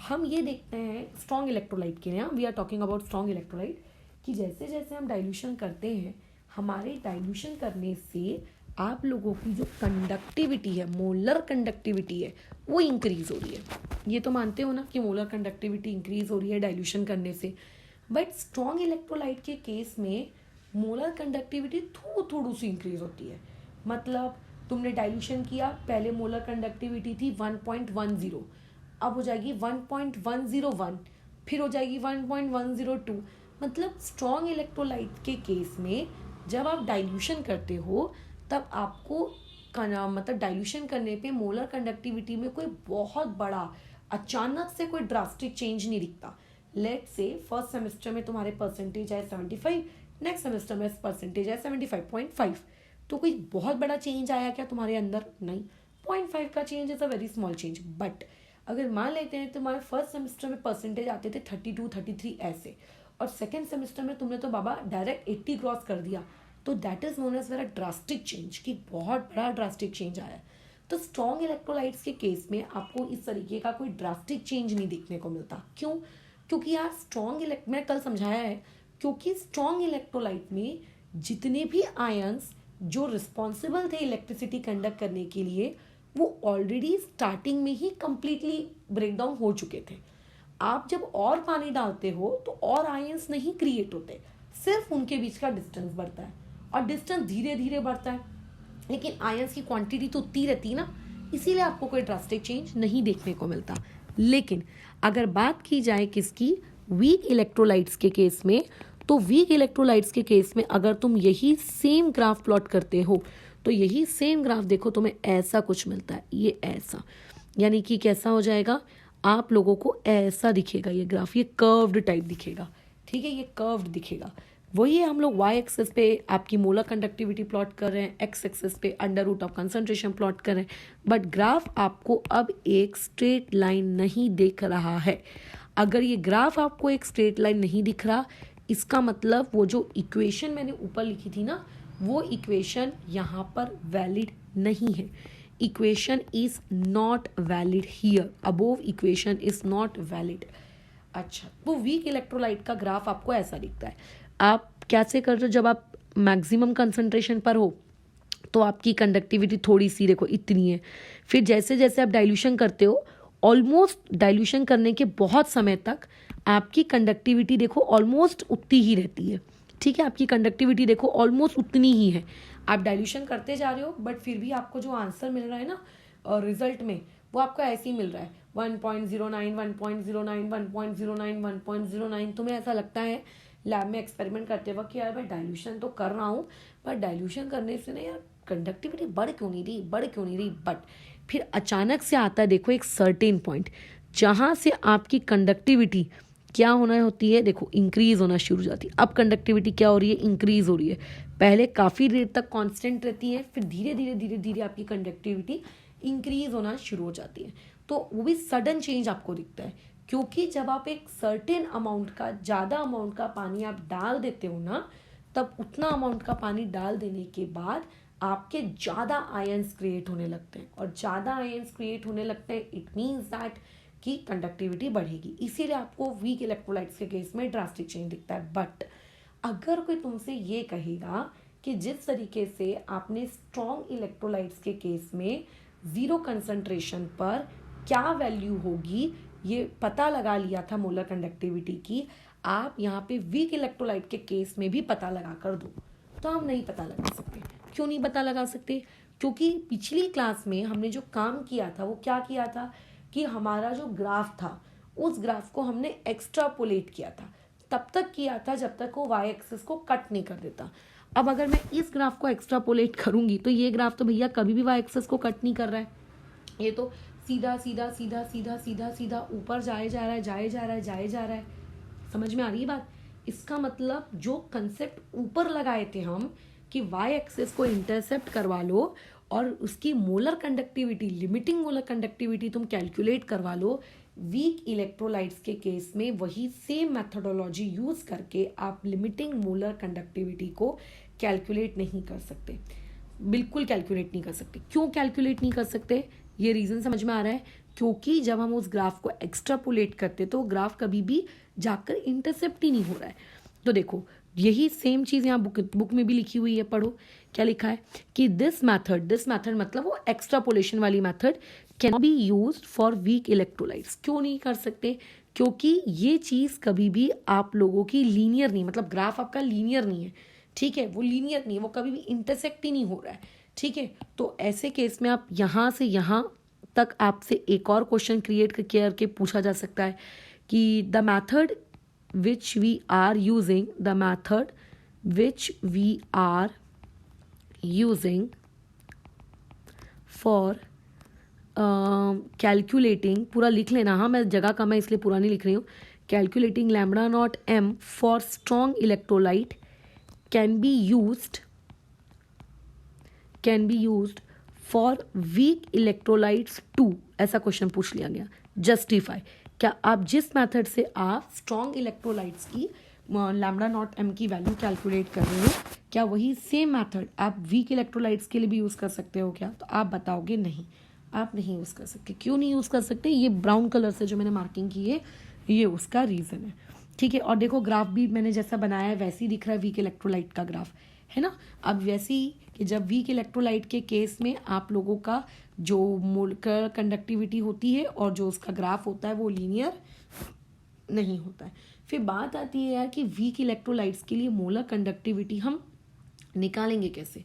हम ये देखते हैं स्ट्रॉन्ग इलेक्ट्रोलाइट के लिए, we are talking about strong electrolyte, कि जैसे जैसे हम डाइल्यूशन करते हैं हमारे डाइल्यूशन करने से आप लोगों की जो कंडक्टिविटी है, मोलर कंडक्टिविटी है, वो इंक्रीज हो रही है। ये तो मानते हो ना कि मोलर कंडक्टिविटी इंक्रीज हो रही है डाइल्यूशन करने से। बट स्ट्रॉन्ग इलेक्ट्रोलाइट के केस में मोलर कंडक्टिविटी थोड़ी सी इंक्रीज होती है। मतलब तुमने डाइल्यूशन किया, पहले मोलर कंडक्टिविटी थी 1.10, अब हो जाएगी 1.101, फिर हो जाएगी 1.102। मतलब स्ट्रॉन्ग इलेक्ट्रोलाइट के केस में जब आप डाइल्यूशन करते हो तब आपको मतलब डाइल्यूशन करने पे मोलर कंडक्टिविटी में कोई बहुत बड़ा अचानक से कोई ड्रास्टिक चेंज नहीं दिखता। लेट्स से फर्स्ट सेमेस्टर में तुम्हारे परसेंटेज है 75, नेक्स्ट सेमेस्टर में परसेंटेज है 75.5, तो कोई बहुत बड़ा चेंज आया क्या तुम्हारे अंदर? नहीं, 0.5 का change is a very small change. But अगर मान लेते हैं तुम्हारे फर्स्ट सेमेस्टर में परसेंटेज आते थे 32, 33 ऐसे, और सेकेंड सेमेस्टर में तुमने तो बाबा डायरेक्ट 80 क्रॉस कर दिया, तो that is known as very drastic change, कि बहुत बड़ा ड्रास्टिक चेंज आया। तो स्ट्रॉन्ग इलेक्ट्रोलाइट्स के केस में आपको इस तरीके का कोई ड्रास्टिक चेंज नहीं देखने को मिलता। क्यों? क्योंकि यार मैं कल समझाया है, क्योंकि स्ट्रॉन्ग इलेक्ट्रोलाइट में जितने भी आयंस जो रिस्पॉन्सिबल थे इलेक्ट्रिसिटी कंडक्ट करने के लिए, वो ऑलरेडी स्टार्टिंग में ही कंप्लीटली ब्रेकडाउन हो चुके थे। आप जब और पानी डालते हो तो और आयंस नहीं क्रिएट होते, सिर्फ उनके बीच का डिस्टेंस बढ़ता है, और डिस्टेंस धीरे धीरे बढ़ता है, लेकिन आयंस की क्वांटिटी तो उतनी रहती है ना, इसीलिए आपको कोई ड्रास्टिक चेंज नहीं देखने को मिलता। लेकिन अगर बात की जाए किसकी, वीक इलेक्ट्रोलाइट्स के केस में, तो वीक इलेक्ट्रोलाइट्स के केस में अगर तुम यही सेम ग्राफ प्लॉट करते हो तो यही सेम ग्राफ देखो तुम्हें ऐसा कुछ मिलता है, ये ऐसा, यानी कि कैसा हो जाएगा, आप लोगों को ऐसा दिखेगा ये ग्राफ, ये कर्व्ड टाइप दिखेगा, ठीक है, ये कर्व्ड दिखेगा। वही है, हम लोग y एक्सेस पे आपकी मोलर कंडक्टिविटी प्लॉट कर रहे हैं, x एक्सेस पे under root of concentration plot कर रहे हैं, बट ग्राफ आपको अब एक स्ट्रेट लाइन नहीं दिख रहा है। अगर ये ग्राफ आपको एक स्ट्रेट लाइन नहीं दिख रहा, इसका मतलब वो जो इक्वेशन मैंने ऊपर लिखी थी ना, वो इक्वेशन यहाँ पर वैलिड नहीं है। Equation is not valid here, above equation is not valid. अच्छा, वो वीक इलेक्ट्रोलाइट का ग्राफ आपको ऐसा दिखता है। आप कैसे कर रहे हो, जब आप मैक्सिमम कंसंट्रेशन पर हो तो आपकी कंडक्टिविटी थोड़ी सी देखो इतनी है, फिर जैसे जैसे आप डाइल्यूशन करते हो, ऑलमोस्ट डाइल्यूशन करने के बहुत समय तक आपकी कंडक्टिविटी देखो ऑलमोस्ट उतनी ही रहती है, ठीक है, आपकी कंडक्टिविटी देखो ऑलमोस्ट उतनी ही है। आप डाइल्यूशन करते जा रहे हो बट फिर भी आपको जो आंसर मिल रहा है ना और रिजल्ट में, वो आपको ऐसे ही मिल रहा है 1.09, 1.09, 1.09, 1.09। तुम्हें ऐसा लगता है लैब में एक्सपेरिमेंट करते वक्त कि यार मैं डाइल्यूशन तो कर रहा हूँ, पर डाइल्यूशन करने से ना यार कंडक्टिविटी बढ़ क्यों नहीं रही। बट फिर अचानक से आता है देखो एक सर्टेन पॉइंट, जहाँ से आपकी कंडक्टिविटी क्या होना होती है, देखो इंक्रीज होना शुरू हो जाती है। अब कंडक्टिविटी क्या हो रही है, इंक्रीज हो रही है। पहले काफ़ी देर तक कांस्टेंट रहती है, फिर धीरे धीरे आपकी कंडक्टिविटी इंक्रीज होना शुरू हो जाती है। तो वो भी सडन चेंज आपको दिखता है, क्योंकि जब आप एक सर्टेन अमाउंट का, ज़्यादा अमाउंट का पानी आप डाल देते हो ना, तब उतना अमाउंट का पानी डाल देने के बाद आपके ज़्यादा आयंस क्रिएट होने लगते हैं, और ज़्यादा आयंस क्रिएट होने लगते हैं, इट मीन्स दैट कि कंडक्टिविटी बढ़ेगी, इसीलिए आपको वीक इलेक्ट्रोलाइट्स के केस में ड्रास्टिक चेंज दिखता है। बट अगर कोई तुमसे ये कहेगा कि जिस तरीके से आपने स्ट्रॉन्ग इलेक्ट्रोलाइट्स के केस में ज़ीरो कंसंट्रेशन पर क्या वैल्यू होगी ये पता लगा लिया था मोलर कंडक्टिविटी की, आप यहाँ पे वीक इलेक्ट्रोलाइट के केस में भी पता लगा कर दो, तो हम नहीं पता लगा सकते। क्यों नहीं पता लगा सकते? क्योंकि पिछली क्लास में हमने जो काम किया था वो क्या किया था कि हमारा जो ग्राफ था उस ग्राफ को हमने एक्स्ट्रापोलेट किया था, तब तक किया था जब तक वो वाई एक्सिस को कट नहीं कर देता। अब अगर मैं इस ग्राफ को एक्स्ट्रापोलेट करूंगी तो ये ग्राफ तो भैया कभी भी वाई एक्सिस को कट नहीं कर रहा है, ये तो सीधा सीधा सीधा सीधा सीधा सीधा ऊपर जाए जा रहा है, जाए जा रहा है, जाए जा रहा है। समझ में आ रही है बात? इसका मतलब जो कंसेप्ट ऊपर लगाए थे हम कि वाई एक्सिस को इंटरसेप्ट करवा लो और उसकी molar conductivity, limiting molar conductivity तुम कैलकुलेट करवा लो, वीक इलेक्ट्रोलाइट्स के केस में वही सेम मेथोडोलॉजी यूज करके आप लिमिटिंग मोलर कंडक्टिविटी को कैलकुलेट नहीं कर सकते, बिल्कुल कैलकुलेट नहीं कर सकते। क्यों कैलकुलेट नहीं कर सकते? ये रीजन समझ में आ रहा है? क्योंकि जब हम उस ग्राफ को एक्स्ट्रापोलेट करते तो ग्राफ कभी भी जाकर इंटरसेप्ट ही नहीं हो रहा है। तो देखो यही सेम चीज यहाँ बुक में भी लिखी हुई है, पढ़ो क्या लिखा है कि दिस मेथड मतलब वो एक्स्ट्रापोलेशन वाली method can be used for weak electrolytes. क्यों नहीं कर सकते? क्योंकि ये चीज कभी भी आप लोगों की लीनियर नहीं, मतलब ग्राफ आपका लीनियर नहीं है, ठीक है, वो लीनियर नहीं है, वो कभी भी इंटरसेक्ट ही नहीं हो रहा है, ठीक है। तो ऐसे केस में आप यहाँ से यहाँ तक आपसे एक और क्वेश्चन क्रिएट करके पूछा जा सकता है कि the method which we are using for calculating, पूरा लिख लेना, हाँ मैं जगह कम है इसलिए पूरा नहीं लिख रही हूँ, calculating lambda naught m for strong electrolyte can be used for weak electrolytes too, ऐसा क्वेश्चन पूछ लिया गया। जस्टिफाई, क्या आप जिस मेथड से आप स्ट्रॉन्ग इलेक्ट्रोलाइट्स की लैम्डा नॉट एम की वैल्यू कैलकुलेट कर रहे हो, क्या वही सेम मेथड आप वीक इलेक्ट्रोलाइट्स के लिए भी यूज़ कर सकते हो क्या? तो आप बताओगे नहीं, आप नहीं यूज़ कर सकते। क्यों नहीं यूज़ कर सकते? ये ब्राउन कलर से जो मैंने मार्किंग की है ये उसका रीज़न है, ठीक है। और देखो ग्राफ भी मैंने जैसा बनाया है वैसे ही दिख रहा है वीक इलेक्ट्रोलाइट का ग्राफ, है ना। अब वैसे ही कि जब वीक इलेक्ट्रोलाइट के केस में आप लोगों का जो मोलर कंडक्टिविटी होती है और जो उसका ग्राफ होता है वो लीनियर नहीं होता है। फिर बात आती है यार कि वीक इलेक्ट्रोलाइट्स के लिए मोलर कंडक्टिविटी हम निकालेंगे कैसे,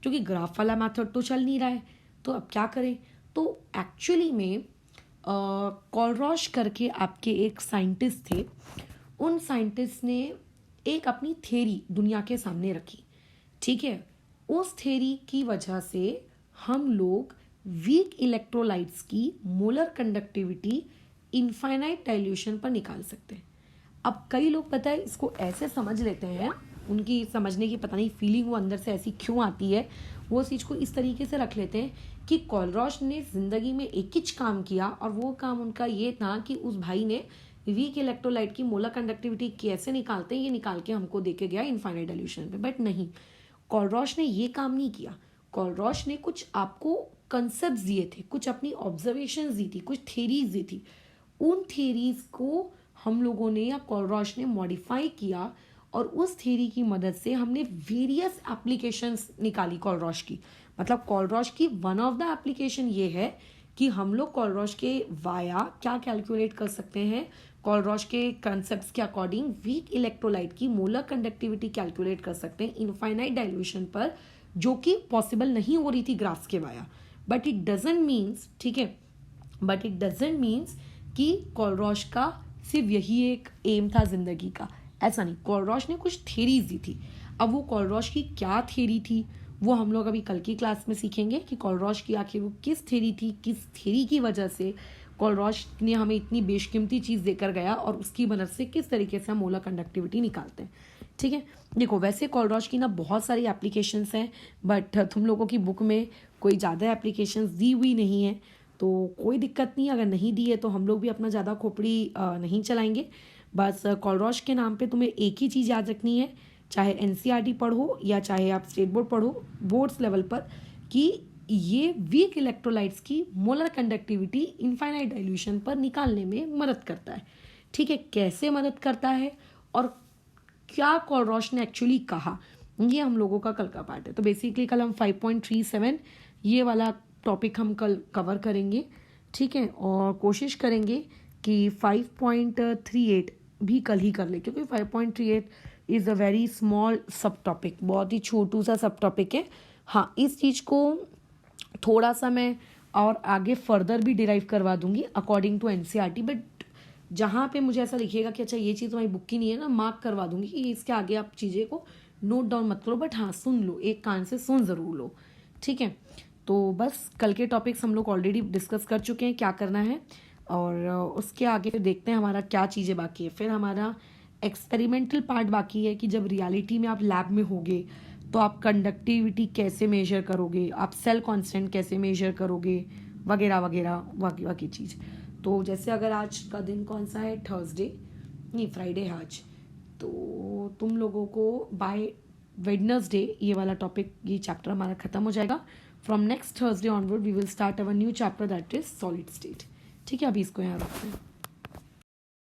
क्योंकि ग्राफ वाला मेथड तो चल नहीं रहा है, तो अब क्या करें? तो एक्चुअली में कॉलरॉश करके आपके एक साइंटिस्ट थे, उन साइंटिस्ट ने एक अपनी थ्योरी दुनिया के सामने रखी, ठीक है। उस थ्योरी की वजह से हम लोग वीक इलेक्ट्रोलाइट्स की मोलर कंडक्टिविटी इनफाइनाइट डाइल्यूशन पर निकाल सकते हैं। अब कई लोग पता है इसको ऐसे समझ लेते हैं, उनकी समझने की पता नहीं फीलिंग वो अंदर से ऐसी क्यों आती है, वो चीज़ को इस तरीके से रख लेते हैं कि कॉलरॉश ने ज़िंदगी में एक ही काम किया और वो काम उनका ये था कि उस भाई ने वीक इलेक्ट्रोलाइट की मोलर कंडक्टिविटी कैसे निकालते हैं ये निकाल के हमको दे के गया इनफाइनाइट डाइल्यूशन पे। बट नहीं, कॉलरॉश ने ये काम नहीं किया। कॉलरॉश ने कुछ आपको कंसेप्ट दिए थे, कुछ अपनी ऑब्जर्वेशन दी थी, कुछ थेरीज दी थी। उन थेरीज को हम लोगों ने या कॉलरॉश ने मॉडिफाई किया और उस थेरी की मदद से हमने वेरियस एप्लीकेशंस निकाली कॉलरॉश की। मतलब कॉलरॉश की वन ऑफ द एप्लीकेशन ये है कि हम लोग कॉलरॉश के वाया क्या कैलकुलेट कर सकते हैं, कॉलरॉश के कंसेप्ट्स के अकॉर्डिंग वीक इलेक्ट्रोलाइट की मोलर कंडक्टिविटी कैलकुलेट कर सकते हैं इनफाइनाइट डाइल्यूशन पर, जो कि पॉसिबल नहीं हो रही थी ग्राफ्स के via. But it doesn't means, ठीक है, बट इट डजंट मीन्स कि कॉलरॉश का सिर्फ यही एक एम था जिंदगी का, ऐसा नहीं। कॉलरॉश ने कुछ थेरीज दी थी। अब वो कॉलरॉश की क्या थेरी थी वो हम लोग अभी कल की क्लास में सीखेंगे कि कॉलरॉश की आखिर वो किस थेरी थी, किस थेरी की वजह से कॉलरॉश ने हमें इतनी बेशकीमती चीज़ देकर गया और उसकी मदद से किस तरीके से हम मोलर कंडक्टिविटी निकालते हैं, ठीक है। देखो वैसे कॉलरॉश की ना बहुत सारी एप्लीकेशंस हैं, बट तुम लोगों की बुक में कोई ज़्यादा एप्लीकेशंस दी हुई नहीं है, तो कोई दिक्कत नहीं, अगर नहीं दी है तो हम लोग भी अपना ज़्यादा खोपड़ी नहीं चलाएंगे। बस कॉलरॉश के नाम पे तुम्हें एक ही चीज़ याद रखनी है, चाहे एनसीईआरटी पढ़ो या चाहे आप स्टेट बोर्ड पढ़ो, बोर्ड्स लेवल पर, कि ये वीक इलेक्ट्रोलाइट्स की मोलर कंडक्टिविटी इनफाइनाइट डाइल्यूशन पर निकालने में मदद करता है। ठीक है, कैसे मदद करता है और क्या कोलरॉश ने एक्चुअली कहा, ये हम लोगों का कल का पार्ट है। तो बेसिकली कल हम 5.37 ये वाला टॉपिक हम कल कवर करेंगे। ठीक है, और कोशिश करेंगे कि 5.38 भी कल ही कर ले, क्योंकि 5.38 इज़ अ वेरी स्मॉल सब टॉपिक, बहुत ही छोटू सा सब टॉपिक है। हाँ, इस चीज़ को थोड़ा सा मैं और आगे फर्दर भी डिराइव करवा दूंगी अकॉर्डिंग टू एनसीईआरटी, बट जहाँ पे मुझे ऐसा लिखिएगा कि अच्छा ये चीज़ तुम्हारी बुक की नहीं है ना, मार्क करवा दूंगी कि इसके आगे आप चीज़ें को नोट डाउन मत करो, बट हाँ सुन लो, एक कान से सुन ज़रूर लो। ठीक है, तो बस कल के टॉपिक्स हम लोग ऑलरेडी डिस्कस कर चुके हैं क्या करना है, और उसके आगे फिर देखते हैं हमारा क्या चीज़ें बाकी है। फिर हमारा एक्सपेरिमेंटल पार्ट बाकी है कि जब रियलिटी में आप लैब में होगे तो आप कंडक्टिविटी कैसे मेजर करोगे, आप सेल कांस्टेंट कैसे मेजर करोगे, वगैरह वगैरह बाकी चीज़। तो जैसे अगर आज का दिन कौन सा है, थर्सडे नहीं फ्राइडे है आज, तो तुम लोगों को बाय वेडनेसडे ये वाला टॉपिक, ये चैप्टर हमारा खत्म हो जाएगा। From next Thursday onward we will start our new chapter that is solid state. ठीक है, अभी इसको यहाँ रखते हैं।